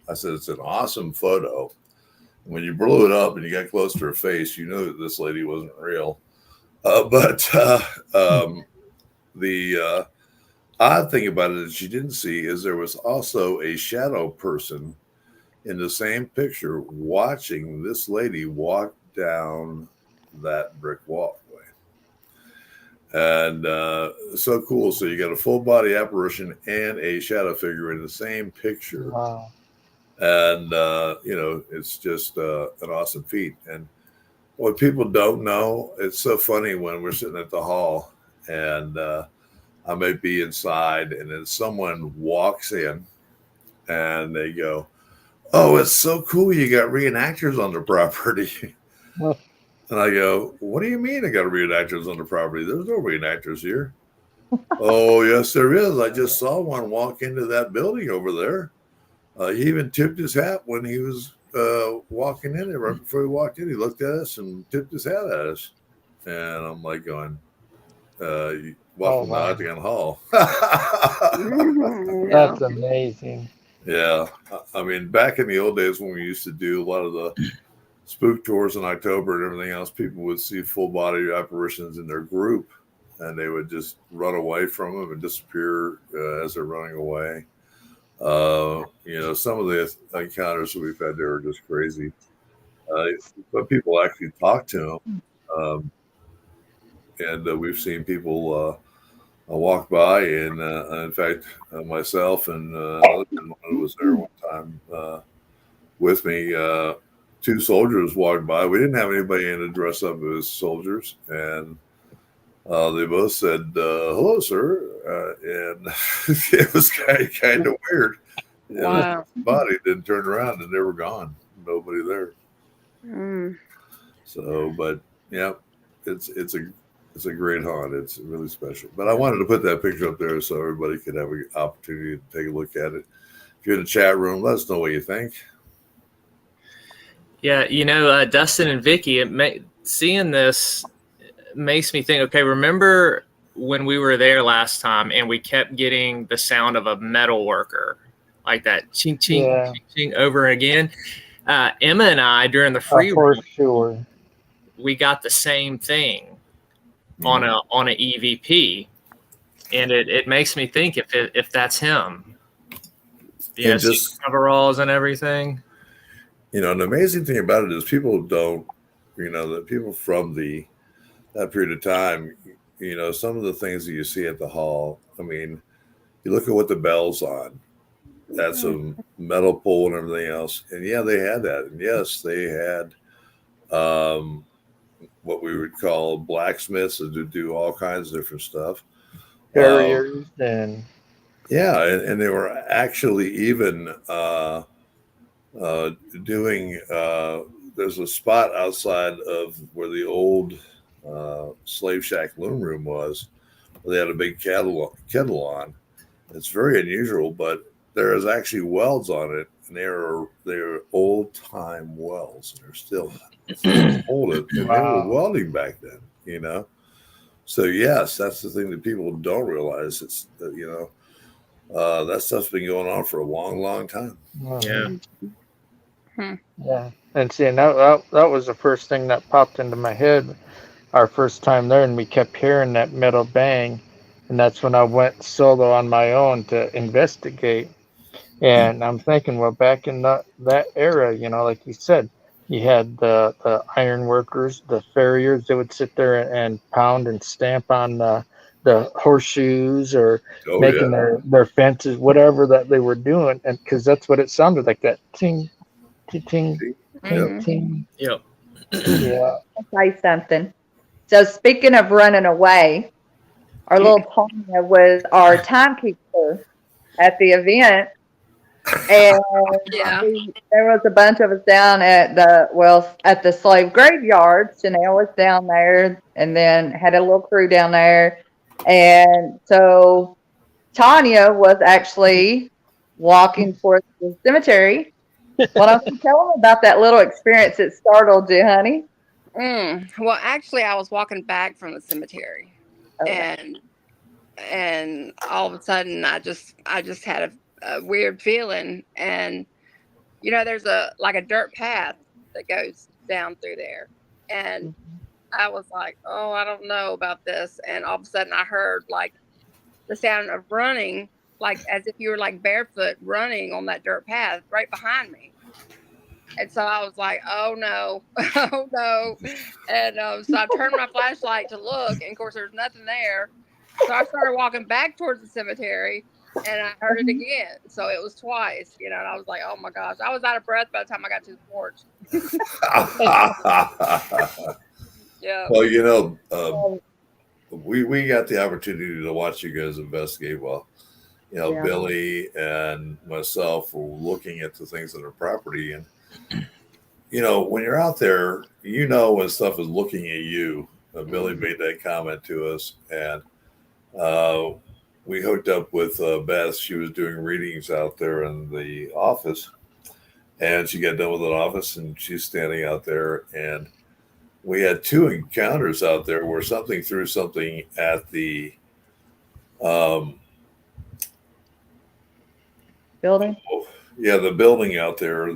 I said, it's an awesome photo. When you blew it up and you got close to her face, you knew that this lady wasn't real. The odd thing about it that you didn't see is there was also a shadow person in the same picture watching this lady walk down that brick walkway. And so cool. So you got a full body apparition and a shadow figure in the same picture. Wow. And it's just an awesome feat. And what people don't know, it's so funny when we're sitting at the hall and I may be inside and then someone walks in and they go, oh, it's so cool you got reenactors on the property. Oh. And I go, what do you mean I got reenactors on the property? There's no reenactors here. Oh, yes, there is. I just saw one walk into that building over there. He even tipped his hat when he was walking in there. Right before he walked in, he looked at us and tipped his hat at us. And I'm like going, welcome to Nightingale Hall. That's amazing. Yeah. I mean, back in the old days when we used to do a lot of the spook tours in October and everything else, people would see full body apparitions in their group and they would just run away from them and disappear as they're running away. Some of the encounters that we've had there are just crazy. But people actually talk to them. And we've seen people walk by, and in fact, myself and another gentleman who was there one time with me, two soldiers walked by. We didn't have anybody in to dress up as soldiers, and they both said, hello, sir. And it was kind of weird. Wow. And the body didn't turn around and they were gone. Nobody there. Mm. So, but yeah, it's a great haunt. It's really special. But I wanted to put that picture up there so everybody could have an opportunity to take a look at it. If you're in the chat room, let us know what you think. Yeah, Dustin and Vicky, seeing this makes me think, okay, remember when we were there last time and we kept getting the sound of a metal worker, like that ching, ching, Yeah. ching, ching over again? Emma and I, during the A free room, horseshoer. we got the same thing on a EVP. And it makes me think if that's him. And just, coveralls and everything. an amazing thing about it is people don't, the people from that period of time, some of the things that you see at the hall. I mean, you look at what the bell's on. That's a metal pole and everything else. And yeah, they had that. And yes, they had what we would call blacksmiths to do all kinds of different stuff. Barriers and Yeah, and they were actually even doing. There's a spot outside of where the old slave shack loom room was. Where they had a big kettle on. It's very unusual, but there is actually welds on it, and they're old time welds, and they're still hold it. And they were welding back then, So yes, that's the thing that people don't realize. It's that stuff's been going on for a long, long time. Yeah. Yeah. And see, that was the first thing that popped into my head our first time there, and we kept hearing that metal bang. And that's when I went solo on my own to investigate. And I'm thinking, well, back in that era, like you said, you had the iron workers, the farriers. They would sit there and pound and stamp on the horseshoes or making their fences, whatever that they were doing. And because that's what it sounded like, that ting, ting, ting, ting, ting. Yep. Yeah. I'll say something. So speaking of running away, our little Tanya was our timekeeper at the event. And there was a bunch of us down at the slave graveyard. Chanel was down there and then had a little crew down there. And so Tanya was actually walking towards the cemetery. Why don't you tell them about that little experience that startled you, honey? Well, actually, I was walking back from the cemetery, and all of a sudden, I just had a weird feeling, and there's a dirt path that goes down through there, and I was like, oh, I don't know about this, and all of a sudden, I heard the sound of running, as if you were barefoot running on that dirt path right behind me. And so I was like, oh no, oh no. And so I turned my flashlight to look, and of course there's nothing there. So I started walking back towards the cemetery, and I heard it again. So it was twice, and I was like, oh my gosh. I was out of breath by the time I got to the porch. Yeah. Well, we got the opportunity to watch you guys investigate while, Billy and myself were looking at the things on our property. And when you're out there, when stuff is looking at you. Billy made that comment to us, and we hooked up with Beth. She was doing readings out there in the office, and she got done with an office, and she's standing out there, and we had two encounters out there where something threw something at the building. Yeah, the building out there. I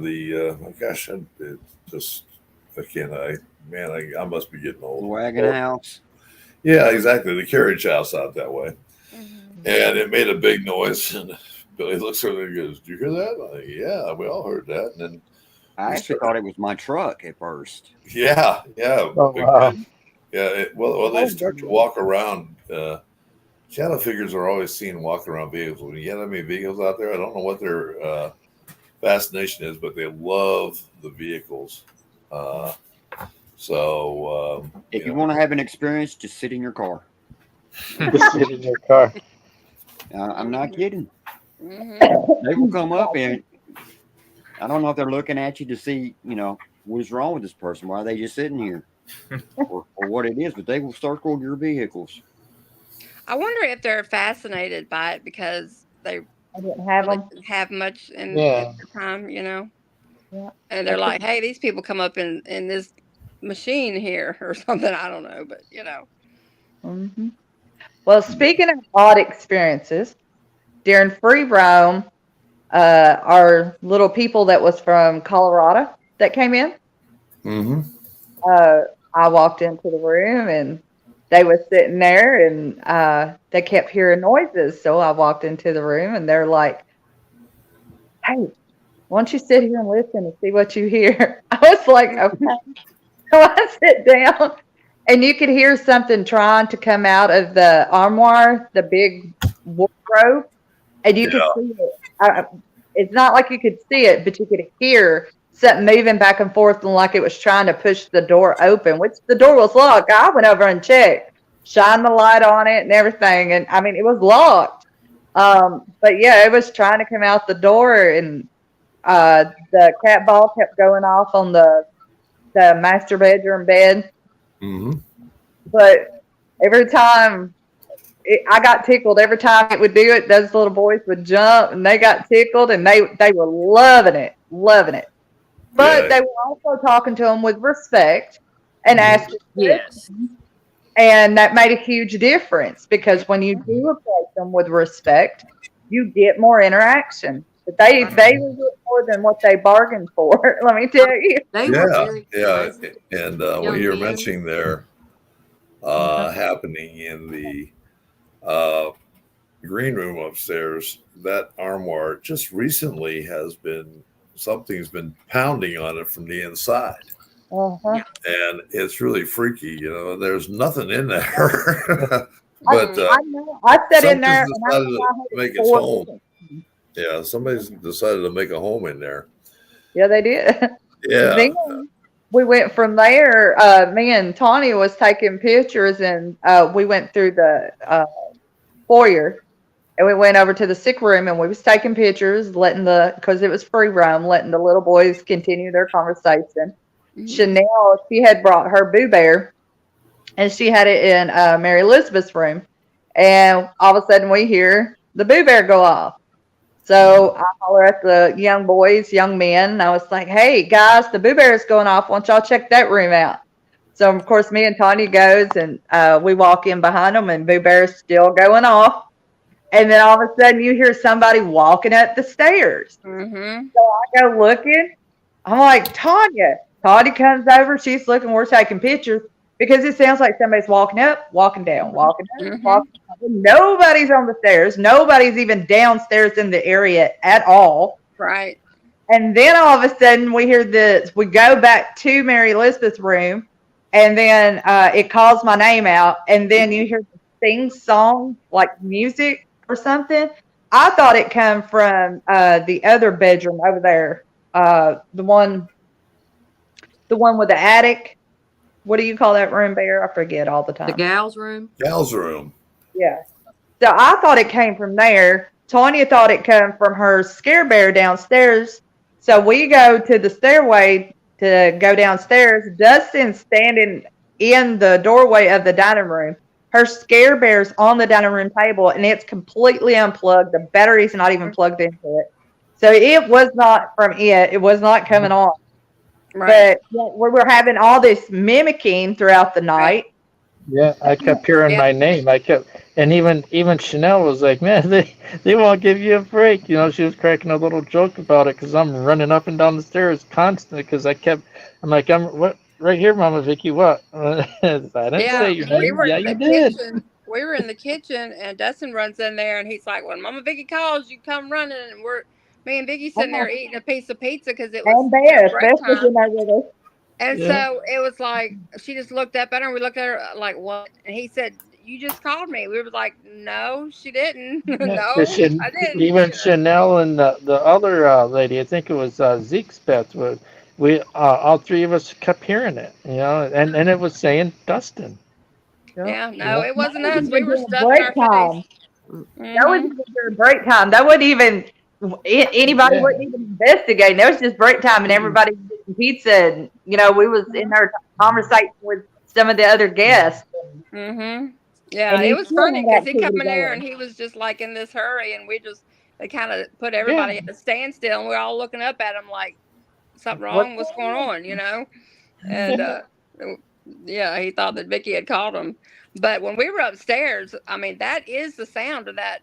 must be getting old. The wagon house. Yeah, exactly. The carriage house out that way. And it made a big noise. And Billy looks over and goes, "Did you hear that?" I'm like, yeah, we all heard that. And then I actually thought it was my truck at first. Yeah. Oh, wow. Yeah. Well, they start to walk around. Shadow figures are always seen walking around vehicles. When you get that many vehicles out there, I don't know what their fascination is, but they love the vehicles. If you want to have an experience, just sit in your car. Just sit in your car. I'm not kidding. They will come up, and I don't know if they're looking at you to see, what is wrong with this person. Why are they just sitting here, or what it is? But they will circle your vehicles. I wonder if they're fascinated by it because they I didn't have them. have much in their time, And they're like, hey, these people come up in this machine here or something. I don't know, but Mm-hmm. Well, speaking of odd experiences, during free roam, our little people that was from Colorado that came in, Mm-hmm. I walked into the room and they was sitting there and they kept hearing noises. So I walked into the room and they're like, hey, why don't you sit here and listen and see what you hear? I was like, okay. So I sit down and you could hear something trying to come out of the armoire, the big wardrobe, and you could see it. It's not like you could see it, but you could hear something moving back and forth and like it was trying to push the door open, which the door was locked. I went over and checked, shined the light on it and everything. And I mean, it was locked. But yeah, it was trying to come out the door and the cat ball kept going off on the master bedroom bed. Mm-hmm. But every time I got tickled, every time it would do it, those little boys would jump and they got tickled and they were loving it. But they were also talking to them with respect and asking Yes. and that made a huge difference because when you do approach them with respect, you get more interaction. But they will get more than what they bargained for. Let me tell you. They were very pleasant. And Young what you're men. mentioning there, happening in the green room upstairs, that armoire just recently something's been pounding on it from the inside. Uh-huh. And it's really freaky, there's nothing in there. But I know. I sat in there and I decided to make its home. Yeah, somebody's decided to make a home in there. Yeah, they did. Yeah. Then we went from there. Me and Tanya was taking pictures, and we went through the foyer, and we went over to the sick room, and we was taking pictures, because it was free roam, letting the little boys continue their conversation. Mm-hmm. Chanel, she had brought her Boo Bear, and she had it in Mary Elizabeth's room, and all of a sudden we hear the Boo Bear go off. So I holler at the young men, and I was like, hey, guys, the Boo Bear is going off. Why don't y'all check that room out? So, of course, me and Tanya goes, and we walk in behind them, and Boo Bear's still going off. And then all of a sudden, you hear somebody walking up the stairs. Mm-hmm. So I go looking. I'm like, Tanya. Tanya comes over. She's looking. We're taking pictures because it sounds like somebody's walking up, walking down, walking up, Mm-hmm. walking down. Nobody's on the stairs. Nobody's even downstairs in the area at all. Right. And then all of a sudden, we hear this. We go back to Mary Elizabeth's room, and then it calls my name out. And then you hear the sing song, like music or something. I thought it come from the other bedroom over there, the one with the attic. What do you call that room, Bear? I forget all the time. The gal's room. Gal's room. Yeah. So I thought it came from there. Tanya thought it came from her Scare Bear downstairs. So we go to the stairway to go downstairs. Dustin's standing in the doorway of the dining room. Her Scare Bear's on the dining room table, and it's completely unplugged. The battery's not even plugged into it. So it was not from it. It was not coming on. Right. But we were having all this mimicking throughout the night. Yeah, I kept hearing my name. And even Chanel was like, man, they won't give you a break. She was cracking a little joke about it because I'm running up and down the stairs constantly because I'm like, what? Right here, Mama Vicky, what? I didn't say your name. Yeah, you did. We were in the kitchen, and Dustin runs in there, and he's like, when Mama Vicky calls, you come running. And me and Vicky sitting there eating a piece of pizza because it was break time. And so it was like, she just looked up at her, and we looked at her like, what? And he said, you just called me. We were like, no, she didn't. No, I didn't. Even Chanel and the other lady, I think it was Zeke's pet, we all three of us kept hearing it, and it was saying Dustin. Yeah, no, it wasn't us. We were stuck break in our time. face. Mm-hmm. That was even during break time. That wasn't even anybody wouldn't even investigate. That was just break time, and everybody was eating pizza. And we was in there conversating with some of the other guests. Mm-hmm. Yeah, it was funny because he come in there and he was just like in this hurry, and they kind of put everybody at a standstill, and we're all looking up at him like, something wrong? What's going on? You know, and yeah, he thought that Vicky had called him. But when we were upstairs, I mean, that is the sound of that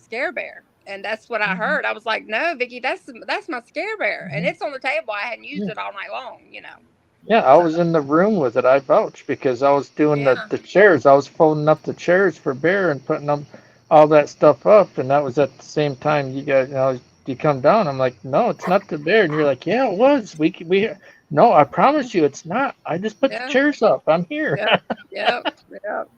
scare bear, and that's what I heard. I was like, "No, Vicky, that's my scare bear, and it's on the table. I hadn't used it all night long, you know." Yeah, I was in the room with it. I vouch because I was doing Yeah. the chairs. I was folding up the chairs for Bear and putting them all that stuff up, and that was at the same time you guys, you come down. I'm like, no, it's not the bear, and you're like, yeah, it was. We no, I promise you, it's not. I just put Yeah. the chairs up. I'm here. Yep. Yep.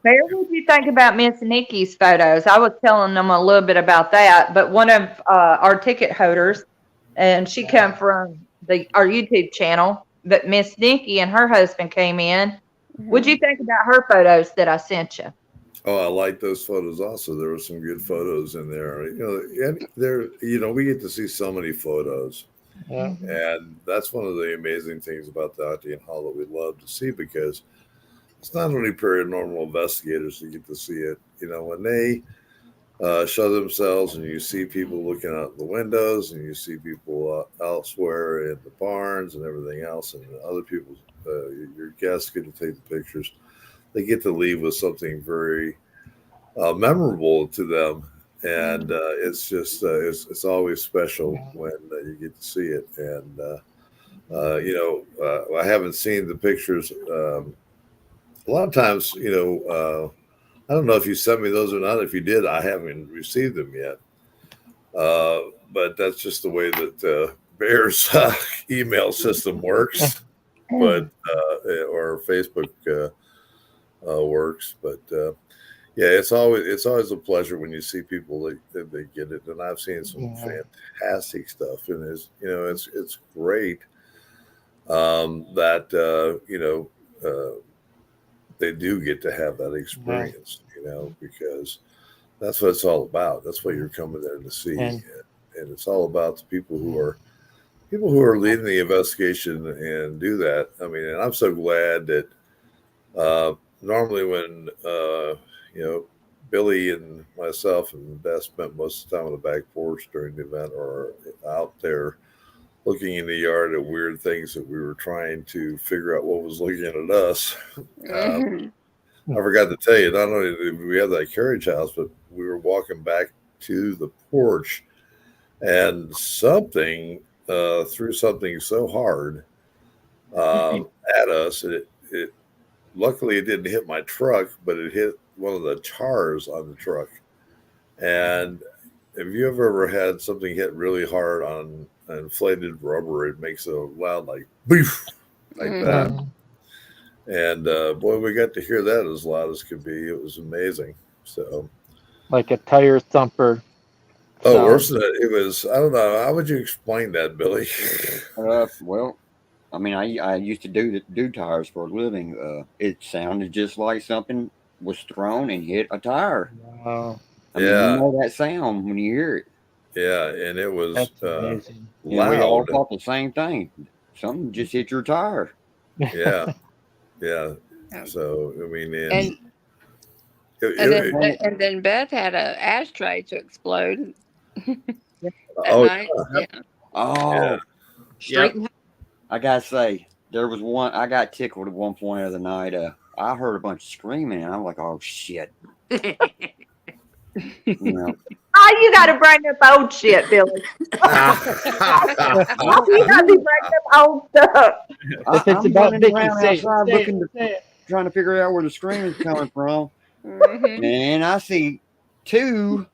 Bear, what do you think about Miss Nikki's photos? I was telling them a little bit about that, but one of our ticket holders, and she come from our YouTube channel, but Miss Nikki and her husband came in. What'd you think about her photos that I sent you? Oh, I like those photos also. There were some good photos in there. And we get to see so many photos. Yeah. And that's one of the amazing things about the Auntie and Hall that we love to see, because it's not only paranormal investigators that get to see it. When they show themselves and you see people looking out the windows and you see people elsewhere in the barns and everything else, and other people, your guests get to take the pictures. They get to leave with something very memorable to them. And it's just it's always special when you get to see it. And I haven't seen the pictures. A lot of times, I don't know if you sent me those or not. If you did, I haven't received them yet. But that's just the way that Bear's email system works, but or Facebook works. But yeah, it's always a pleasure when you see people that they get it, and I've seen some fantastic stuff, and it's great that they do get to have that experience, because that's what it's all about. That's what you're coming there to see, and it's all about the people who are leading the investigation and do that. I mean, and I'm so glad that normally when Billy and myself and Beth spent most of the time on the back porch during the event, or out there looking in the yard at weird things that we were trying to figure out what was looking at us. I forgot to tell you, not only did we have that carriage house, but we were walking back to the porch, and something threw something so hard at us. It luckily it didn't hit my truck, but it hit one of the tires on the truck. And have you ever had something hit really hard on inflated rubber? It makes a loud like boof, like that. And boy, we got to hear that as loud as could be. It was amazing. So, like a tire thumper. Oh, worse than that, it was. I don't know. How would you explain that, Billy? Well, I mean, I used to do tires for a living. It sounded just like something was thrown and hit a tire. Wow. I mean, you know that sound when you hear it. Yeah, and it was amazing. loud. We all thought the same thing. Something just hit your tire. Yeah. So I mean, and then Beth had an ashtray to explode. That night. Yeah. Oh, Yeah. Straight I gotta say, there was one. I got tickled at one point of the night. I heard a bunch of screaming, and I'm like, "Oh shit!" You know, Oh, you got to bring up old shit, Billy. You got to be bringing up old stuff. If it's I'm about running Vicky, around say outside it, looking say it. trying to figure out where the screaming's coming from, Mhm. and I see two.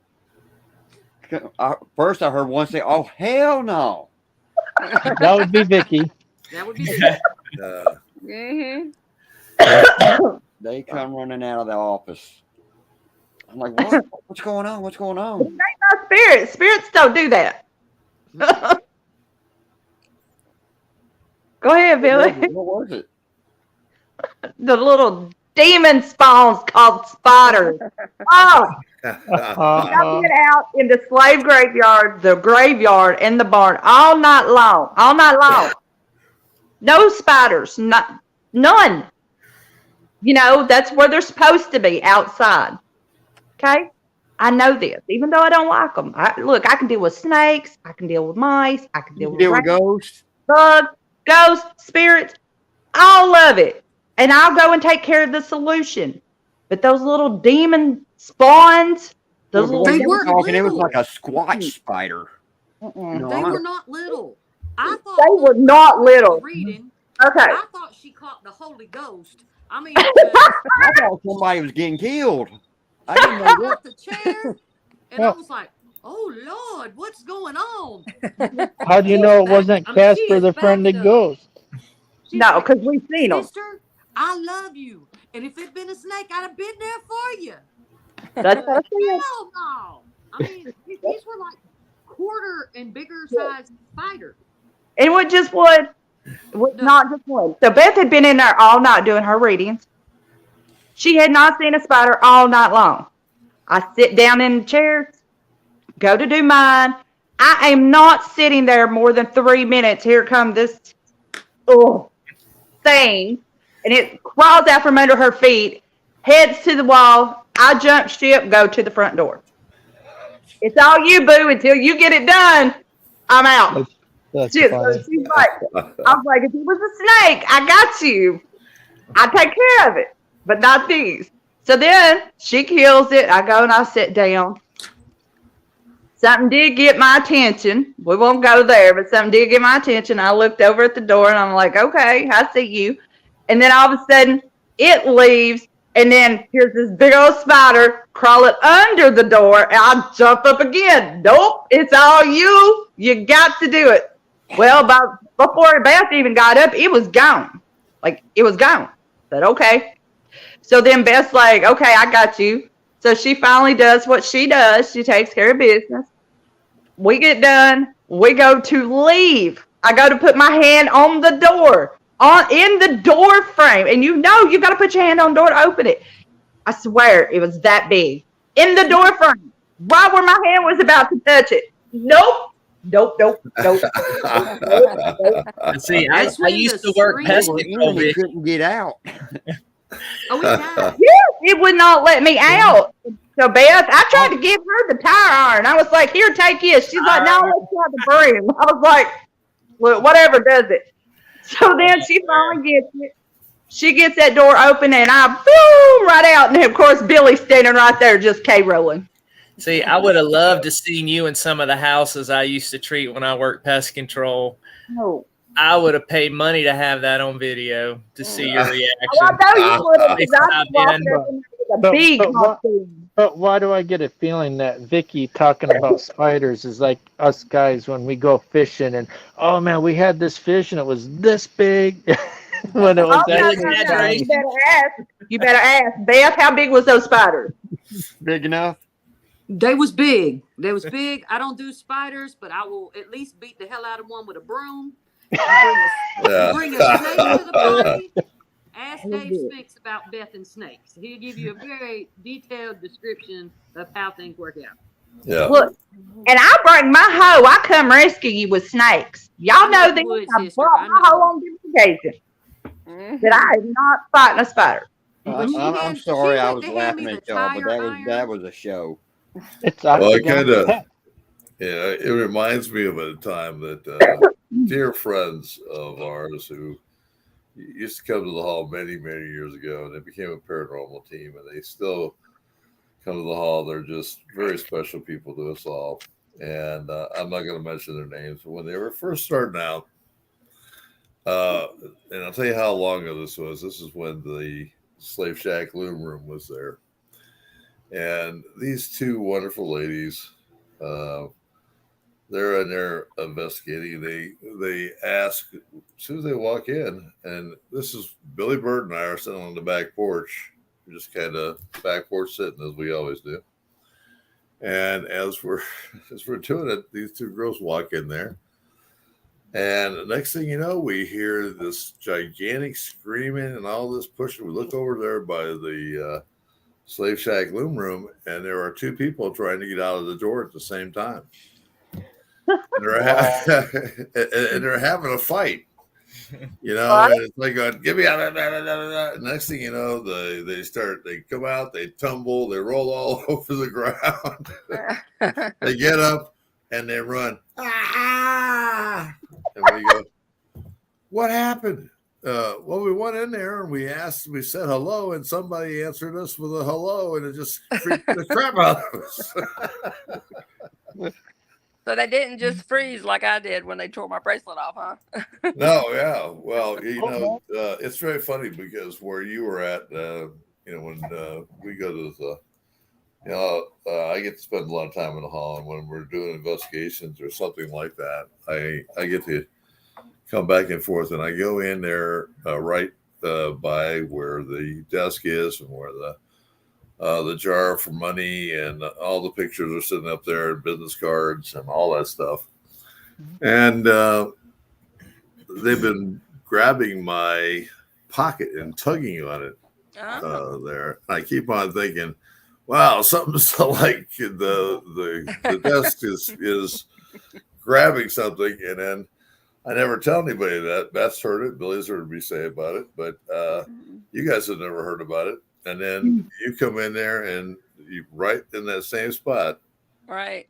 First, I heard one say, "Oh hell no!" That would be Vicky. That would be good. Mhm. They come running out of the office. I'm like, "What? What's going on? What's going on?" Spirits don't do that. Go ahead, Billy. What was it? The little demon spawns called spiders. Oh, I've been out in the slave graveyard, the graveyard, and the barn all night long. All night long. No spiders. None. That's where they're supposed to be, outside. Okay? I know this, even though I don't like them. Look, I can deal with snakes. I can deal with mice. I can You deal can with deal with rats, ghosts. bugs, ghosts, spirits. All of it. And I'll go and take care of the solution. But those little demon spawns, those Well, little the way They you were weren't talking, it was little. like a squatch spider. Mm-mm. No, They I- were not little. I thought They were not little. reading. Okay. I thought she caught the Holy Ghost. I mean, I thought somebody was getting killed. I didn't know got that. the chair, and I was like, "Oh Lord, what's going on?" How do you She know is it wasn't back- I mean, she Casper is the Friendly backing up. Ghost? She's No, like, because we've seen them. "Sister, I love you, and if it'd been a snake, I'd have been there for you." That's what I said. Hell no! I mean, these were like quarter and bigger sized spiders. It was just one. It was No. not just one. So Beth had been in there all night doing her readings. She had not seen a spider all night long. I sit down in the chair, go to do mine. I am not sitting there more than 3 minutes. Here comes this thing, and it crawls out from under her feet, heads to the wall. I jump ship, go to the front door. It's all you, boo, until you get it done. I'm out. That's She's funny. like, I was like, if it was a snake, I got you. I take care of it, but not these. So then she kills it. I go and I sit down. Something did get my attention. We won't go there, but something did get my attention. I looked over at the door and I'm like, okay, I see you. And then all of a sudden it leaves. And then here's this big old spider crawling under the door. And I jump up again. Nope, it's all you. You got to do it. Well, before Beth even got up, it was gone. Like, it was gone. But okay. So then Beth's like, okay, I got you. So she finally does what she does. She takes care of business. We get done. We go to leave. I go to put my hand on the door, in the door frame. And you got to put your hand on the door to open it. I swear it was that big. In the door frame. Right where my hand was about to touch it. Nope. See, That's I when used the to work scream- pest They were control. in, they Vic. couldn't get out. Oh, yeah. It would not let me out. So Beth, I tried to give her the tire iron. I was like, here, take this. She's like, no, let's try the broom. I was like, look, whatever does it. So then she finally gets it. She gets that door open and I boom right out. And of course, Billy's standing right there just K-rolling. See, I would have loved to seen you in some of the houses I used to treat when I worked pest control. Oh. I would have paid money to have that on video to see your reaction. I know you would have, because I Stop walked in. up in there with a big costume. But why do I get a feeling that Vicky talking about spiders is like us guys when we go fishing and, oh man, we had this fish and it was this big when it was Oh, no, that no, no. tiny. You better ask. Beth, how big was those spiders? Big enough. They was big. They was big. I don't do spiders, but I will at least beat the hell out of one with a broom. Bring a snake to the party. Ask Dave Spinks about Beth and snakes. He'll give you a very detailed description of how things work out. Yeah. Look, and I bring my hoe. I come rescue you with snakes. Y'all know this. Would, I sister, brought I my know. hoe on different occasions. That I am not fighting a spider. But she I'm had- sorry, she I went was to hand me laughing the at y'all, but tire that iron. was a show. It's Well, it octagon kind of, pet. it reminds me of a time that dear friends of ours who used to come to the hall many, many years ago, and they became a paranormal team, and they still come to the hall. They're just very special people to us all. And I'm not going to mention their names, but when they were first starting out, and I'll tell you how long ago this was. This is when the Slave Shack Loom Room was there. And these two wonderful ladies, they're in there investigating. They ask as soon as they walk in, and this is Billy Bird and I are sitting on the back porch, we're just kind of back porch sitting as we always do. And as we're doing it, these two girls walk in there, and the next thing you know, we hear this gigantic screaming and all this pushing. We look over there by the Slave Shack Loom Room, and there are two people trying to get out of the door at the same time. And they're having a fight. You know, and it's like going, give me a next thing you know, they come out, they tumble, they roll all over the ground. They get up and they run. Ah! And we go, what happened? Well, we went in there and we said hello, and somebody answered us with a hello, and it just freaked the crap out of us. So they didn't just freeze like I did when they tore my bracelet off, huh? No, yeah. Well, it's very funny because where you were at, when we go to I get to spend a lot of time in the hall, and when we're doing investigations or something like that, I get to come back and forth, and I go in there right by where the desk is and where the jar for money and all the pictures are sitting up there, and business cards and all that stuff. And they've been grabbing my pocket and tugging on it there. I keep on thinking, wow, something's like the desk is grabbing something, and then I never tell anybody that. Beth's heard it. Billy's heard me say about it, but you guys have never heard about it. And then you come in there and you right in that same spot. Right.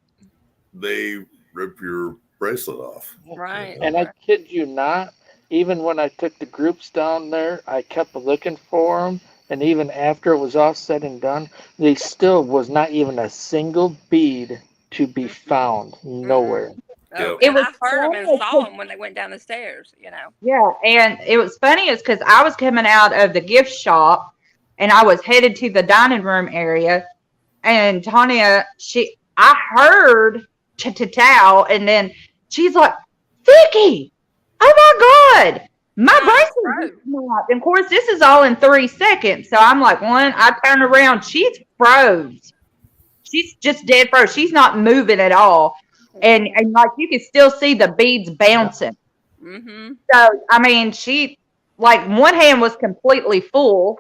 They rip your bracelet off. Right. And I kid you not, even when I took the groups down there, I kept looking for them. And even after it was all said and done, they still was not even a single bead to be found nowhere. Oh, It and was I heard them and funny saw them when they went down the stairs, Yeah, and it was funny is because I was coming out of the gift shop and I was headed to the dining room area, and Tanya, I heard ta-ta-tow, and then she's like, Vicky, oh my God, my bracelet just snapped. And of course, this is all in 3 seconds. So I'm like, I turned around, she's froze. She's just dead froze. She's not moving at all. And like you can still see the beads bouncing. Mm-hmm. So I mean, she like one hand was completely full,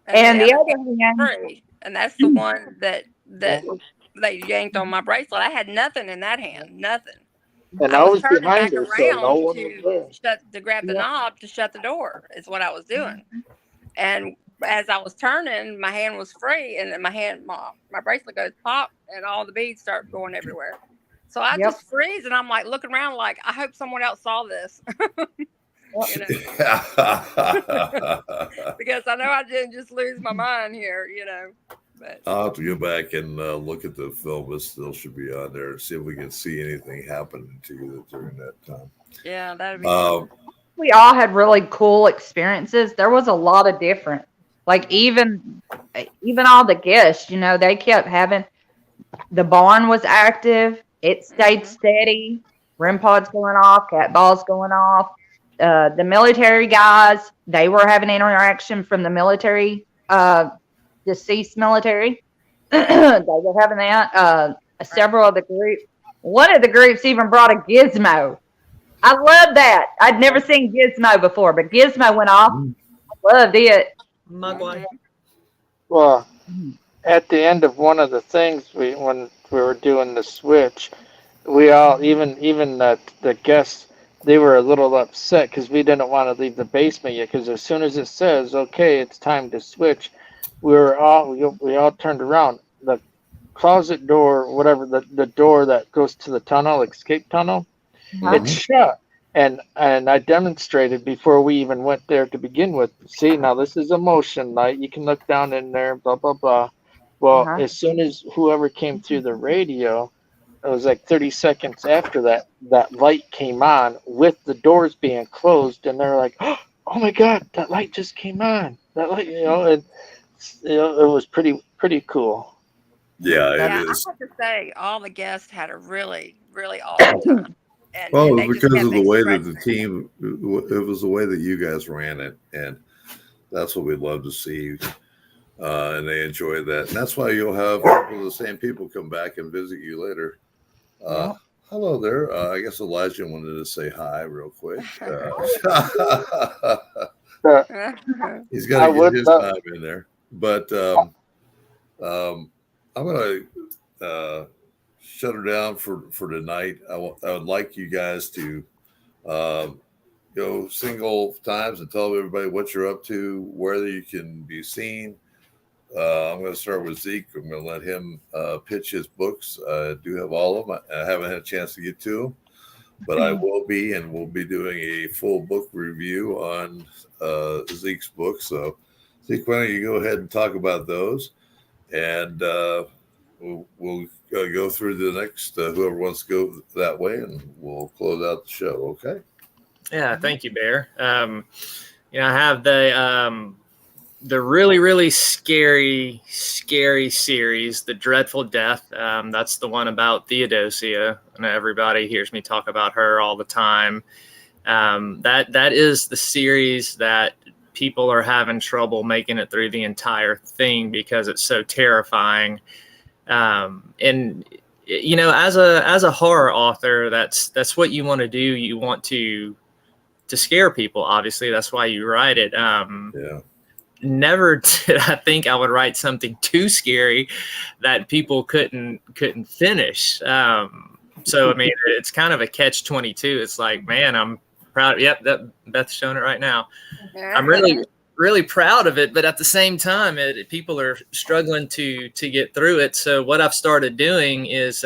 and the other hand free. And that's the one that they yanked on my bracelet. I had nothing in that hand, nothing. And I was turning behind back her, so no around one was there. to grab the knob to shut the door. Is what I was doing. And as I was turning, my hand was free, and then my bracelet goes pop, and all the beads start going everywhere. So I just freeze, and I'm like looking around, like I hope someone else saw this, because I know I didn't just lose my mind here, But I'll have to go back and look at the film. It still should be on there and see if we can see anything happening to you during that time. Yeah, that'd be. We all had really cool experiences. There was a lot of different, like even all the guests, they kept having. The barn was active. It stayed steady. REM pods going off, cat balls going off. The military guys, they were having interaction from the military, deceased military. They were having that. Several of the groups. One of the groups even brought a gizmo. I love that. I'd never seen gizmo before, but gizmo went off. I loved it. Mugwai. Well, at the end of one of the things, when we were doing the switch, we all, even the guests, they were a little upset because we didn't want to leave the basement yet. Because as soon as it says, okay, it's time to switch, we all turned around. The closet door, whatever, the door that goes to the tunnel, escape tunnel, it's shut. And I demonstrated before we even went there to begin with. See, now this is a motion light. You can look down in there, blah, blah, blah. Well, as soon as whoever came through the radio, it was like 30 seconds after that light came on with the doors being closed. And they're like, oh my God, that light just came on. That light, and it was pretty cool. Yeah, I it is. have to say, all the guests had a really, really awesome time. And they just because kept of the way that the expressing team, it was the way that you guys ran it, and that's what we'd love to see. And they enjoy that, and that's why you'll have the same people come back and visit you later. Hello there. I guess Elijah wanted to say hi real quick. He's got to get his time in there, but I'm gonna shut her down for tonight. I would like you guys to single times and tell everybody what you're up to, where you can be seen. I'm going to start with Zeke. I'm going to let him pitch his books. I do have all of them. I haven't had a chance to get to them, but I will be, and we'll be doing a full book review on Zeke's book. So, Zeke, why don't you go ahead and talk about those, and we'll go through the next whoever wants to go that way, and we'll close out the show. Okay. Yeah, thank you, Bear. I have the really, really scary series, The Dreadful Death. That's the one about Theodosia, and everybody hears me talk about her all the time. That is the series that people are having trouble making it through the entire thing because it's so terrifying. And as a horror author, that's what you want to do. You want to scare people. Obviously, that's why you write it. Never did I think I would write something too scary that people couldn't finish. So I mean, it's kind of a catch-22. It's like, man, I'm proud. Yep, Beth's showing it right now. I'm really proud of it, but at the same time, people are struggling to get through it. So what I've started doing is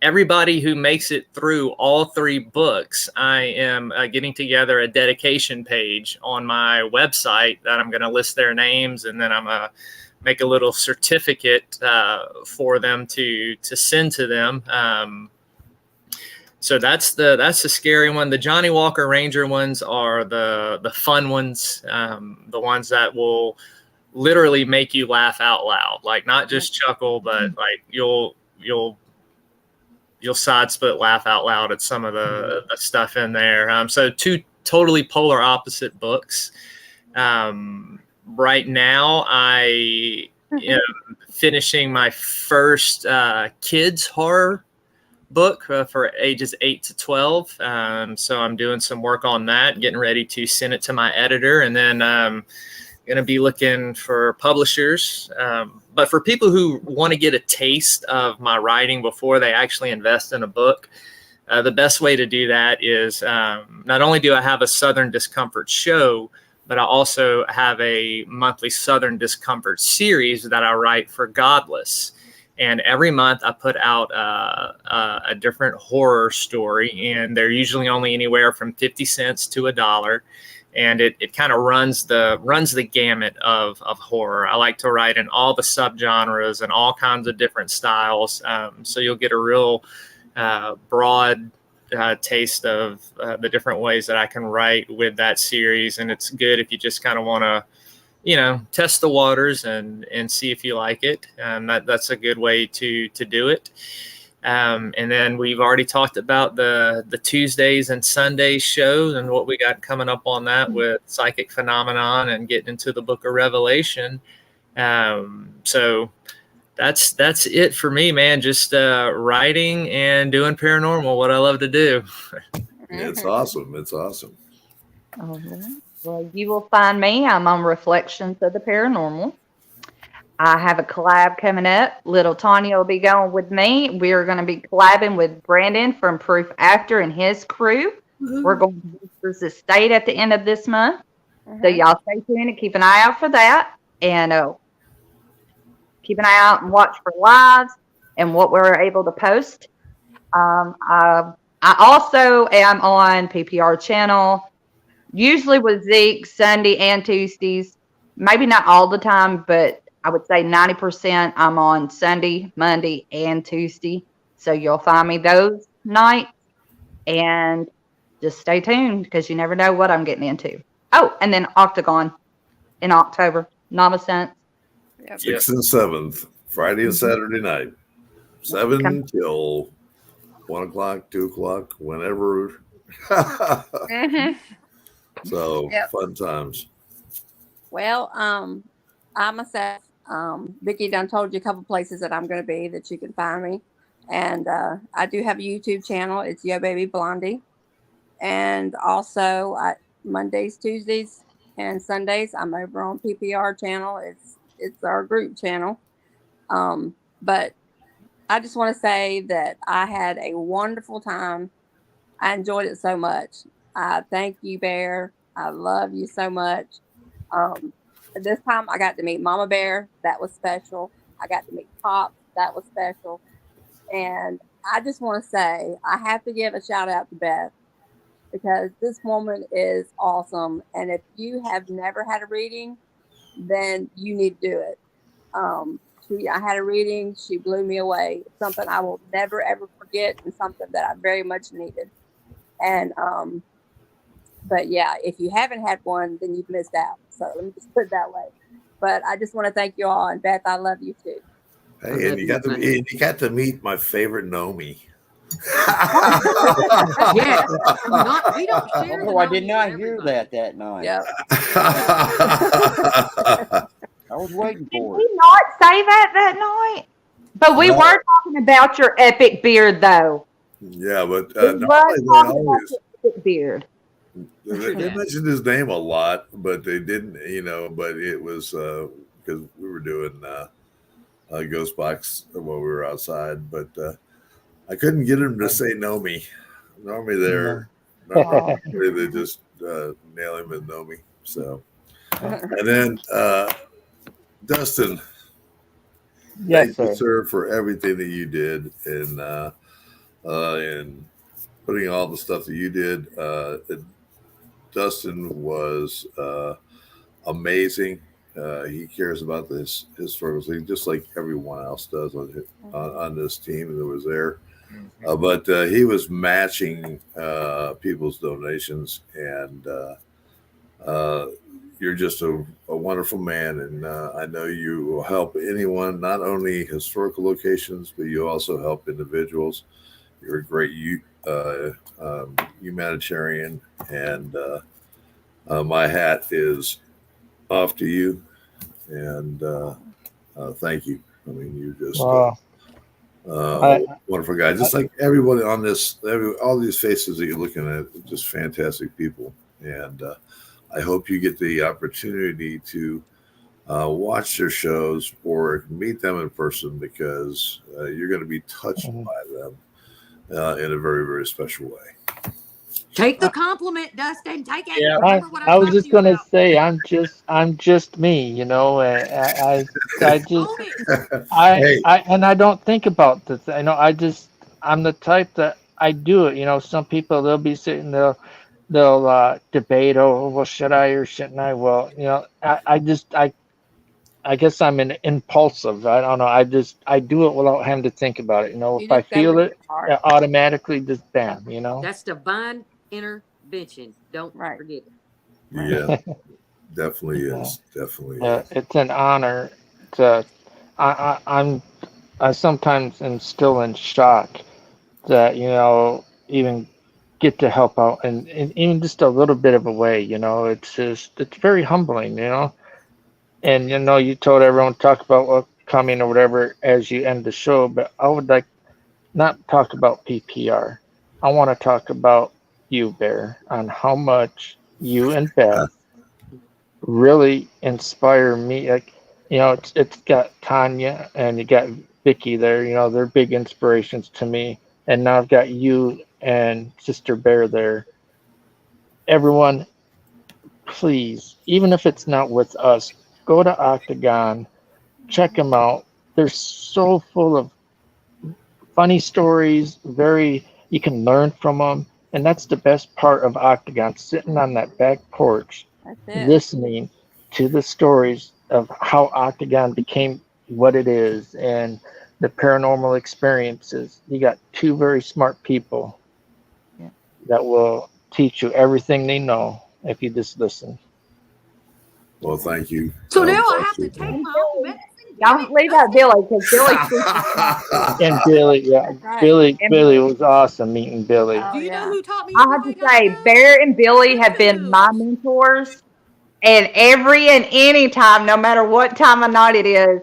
everybody who makes it through all 3 books, I am getting together a dedication page on my website that I'm going to list their names, and then I'm going to make a little certificate for them to send to them. So that's the scary one. The Johnny Walker Ranger ones are the fun ones, the ones that will literally make you laugh out loud, like not just chuckle, but like you'll side split laugh out loud at some of the stuff in there. So 2 totally polar opposite books. Right now, I am finishing my first kids horror book for ages 8 to 12. So I'm doing some work on that, getting ready to send it to my editor, and then going to be looking for publishers. But for people who want to get a taste of my writing before they actually invest in a book, the best way to do that is not only do I have a Southern Discomfort show, but I also have a monthly Southern Discomfort series that I write for Godless. And every month I put out a different horror story, and they're usually only anywhere from 50 cents to $1. And it kind of runs the gamut of horror. I like to write in all the subgenres and all kinds of different styles. So you'll get a real broad taste of the different ways that I can write with that series. And it's good if you just kind of want to, test the waters and see if you like it. That's a good way to do it. And then we've already talked about the Tuesdays and Sundays shows and what we got coming up on that with Psychic Phenomenon and getting into the Book of Revelation. So that's it for me, man. Just writing and doing paranormal, what I love to do. It's awesome. It's awesome. All right. Well, you will find me. I'm on Reflections of the Paranormal. I have a collab coming up. Little Tanya will be going with me. We're going to be collabing with Brandon from Proof After and his crew. We're going to Whispers Estate at the end of this month. So y'all stay tuned and keep an eye out for that. And keep an eye out and watch for lives and what we're able to post. I also am on PPR channel, usually with Zeke, Sunday and Tuesdays. Maybe not all the time, but I would say 90% I'm on Sunday, Monday, and Tuesday. So you'll find me those nights. And just stay tuned because you never know what I'm getting into. Oh, and then Octagon in October. Namasense. 6th and 7th, Friday and Saturday night. 7 till 1 o'clock, 2 o'clock, whenever. So fun times. Well, I myself, Vicki done told you a couple places that I'm going to be that you can find me. And I do have a YouTube channel. It's Yo Baby Blondie. And also Mondays, Tuesdays, and Sundays, I'm over on PPR channel. It's our group channel. But I just want to say that I had a wonderful time. I enjoyed it so much. Thank you, Bear. I love you so much. This time I got to meet Mama Bear. That was special. I got to meet Pops. That was special. And I just want to say I have to give a shout out to Beth because this woman is awesome. And if you have never had a reading, then you need to do it. I had a reading. She blew me away. It's something I will never, ever forget and something that I very much needed. And, but yeah, if you haven't had one, then you've missed out. So let me just put it that way. But I just want to thank you all. And Beth, I love you too. Hey, and you got to meet my favorite Nomi. Yes. We don't share. Oh, I did not hear that night. Yep. I was waiting Did for we it. not say that night? But we No. were talking about your epic beard, though. Yeah, but We normally were they talking about always your epic beard. they mentioned his name a lot, but they didn't, but it was because we were doing Ghost Box while we were outside, but I couldn't get him to say Nomi. Normally they just nail him with Nomi. So, and then Dustin, Yes, thank you, sir. sir, for everything that you did and putting all the stuff that you did. Dustin was amazing. He cares about this historical thing just like everyone else does on this team that was there. But he was matching people's donations, and you're just a wonderful man. And I know you will help anyone, not only historical locations, but you also help individuals. You're a great humanitarian, and my hat is off to you. And thank you. I mean, you just wonderful guy. Just like everybody on this, all these faces that you're looking at, just fantastic people. And I hope you get the opportunity to watch their shows or meet them in person, because you're going to be touched by them in a very, very special way. Take the compliment, Dustin. Take it. Yeah. Remember what I was talked just to you gonna about. say I'm just me, you know. I just Own it. I don't think about this. I'm the type that I do it. You know, some people they'll be sitting they'll debate, oh, well, should I or shouldn't I? Well, you know, I guess I'm an impulsive. I don't know. I do it without having to think about it. You know, You if I just go feel with it, your heart. it automatically just bam. You know. That's divine intervention. Don't Right. forget it. Yeah, definitely is. Definitely is. It's an honor to. I sometimes am still in shock that even get to help out and even just a little bit of a way. It's very humbling. And you told everyone to talk about what coming or whatever as you end the show, but I would like not talk about PPR. I want to talk about you, Bear, on how much you and Beth really inspire me. Like, it's got Tanya and you got Vicky there. They're big inspirations to me. And now I've got you and Sister Bear there. Everyone, please, even if it's not with us, go to Octagon, check them out. They're so full of funny stories. You can learn from them. And that's the best part of Octagon, sitting on that back porch, That's it. listening to the stories of how Octagon became what it is and the paranormal experiences. You got two very smart people that will teach you everything they know if you just listen. Well, thank you. So now I have to take my own medicine. Don't leave out Billy because Billy. And Billy, yeah, That's right. Billy was awesome meeting Billy. Oh, Do you yeah. know who taught me? I have to say, Bear and Billy have been my mentors. And every and any time, no matter what time of night it is,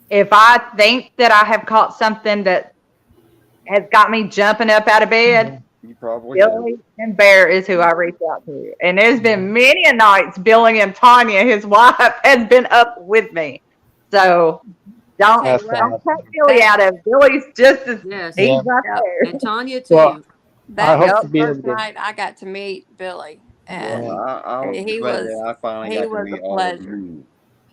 if I think that I have caught something that has got me jumping up out of bed, You probably do. Billy and Bear is who I reach out to. And there's been many a nights Billy and Tanya, his wife, has been up with me. So don't That's cut awesome. Billy out of it. Billy's just as Yes. he's Yeah. right Yep. there. And Tanya too. Well, That hope was to the be first able to. night I got to meet Billy, and Well, I was he glad was that I finally he got to was a meet all of pleasure. you.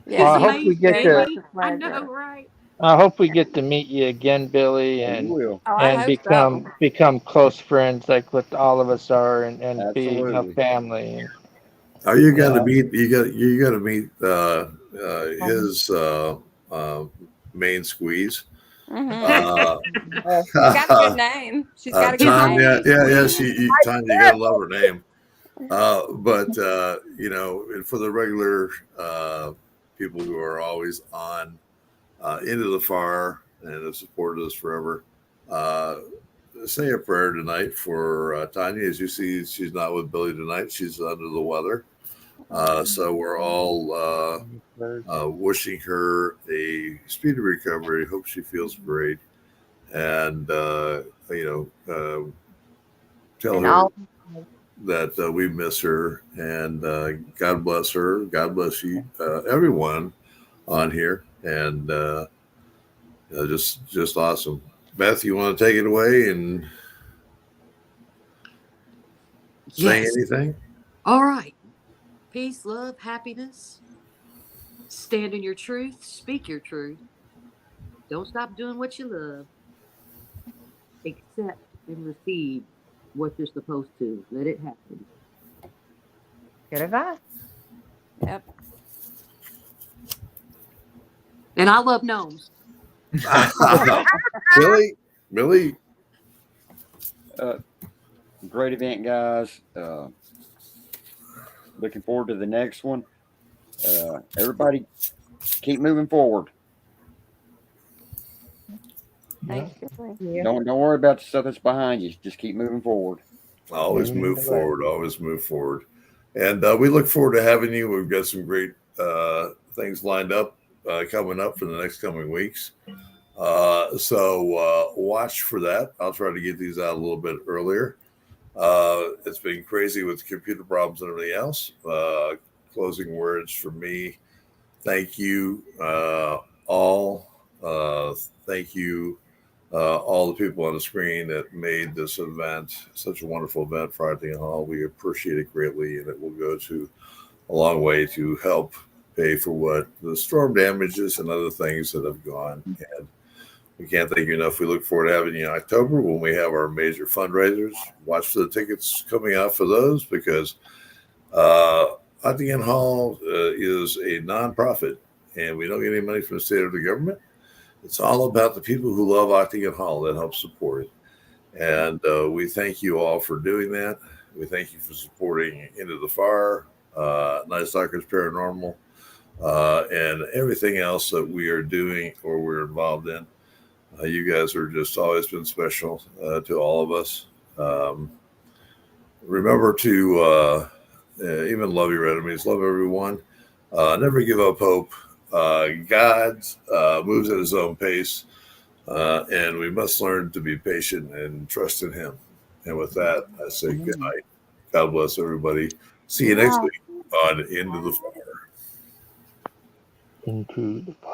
Well, Yeah, I He's he hope was we amazing, get very ain't to. much he? a I know, pleasure. right? I hope we get to meet you again, Billy, Yeah, you will. Oh, I and hope so. become close friends like what all of us are, and be a Absolutely. family. And, Oh, you got to yeah. meet. You got to meet his main squeeze. Hmm. Uh, She's got a good name. She's got a good His Tanya, name. main yeah, squeeze. Tanya, you gotta love her name. But you know, and for the regular people who are always on into the fire and have supported us forever, uh, say a prayer tonight for Tanya. As you see, she's not with Billy tonight; she's under the weather. So we're all wishing her a speedy recovery. Hope she feels great, and you know, tell And her all that we miss her, and God bless her. God bless you, everyone on here, and just awesome. Beth, you want to take it away and say Yes. anything? All right. Peace, love, happiness. Stand in your truth. Speak your truth. Don't stop doing what you love. Accept and receive what you're supposed to. Let it happen. good advice. Yep. And I love gnomes. Billy, Great event, guys. Looking forward to the next one. Everybody, keep moving forward. Thanks, Billy. Yeah. Don't worry about the stuff that's behind you. Just keep moving forward. always Amen move to that. forward. Always move forward. And we look forward to having you. We've got some great things lined up coming up for the next coming weeks. So watch for that. I'll try to get these out a little bit earlier. It's been crazy with computer problems and everything else. Closing words for me. Thank you all. Thank you all the people on the screen that made this event such a wonderful event for Arlington Hall. We appreciate it greatly, and it will go to a long way to help pay for what the storm damages and other things that have gone. And we can't thank you enough. We look forward to having you in October when we have our major fundraisers. Watch for the tickets coming out for those, because Nottingham Hall is a nonprofit, and we don't get any money from the state or the government. It's all about the people who love Nottingham Hall that help support it. And we thank you all for doing that. We thank you for supporting Into the Fire, Night Stalkers Paranormal, and everything else that we are doing or we're involved in. You guys are just always been special to all of us. Remember to even love your enemies, love everyone, never give up hope. God moves at his own pace, and we must learn to be patient and trust in him. And with that, I say good night. God bless everybody. See you next week on Into the Fire. Into the fire.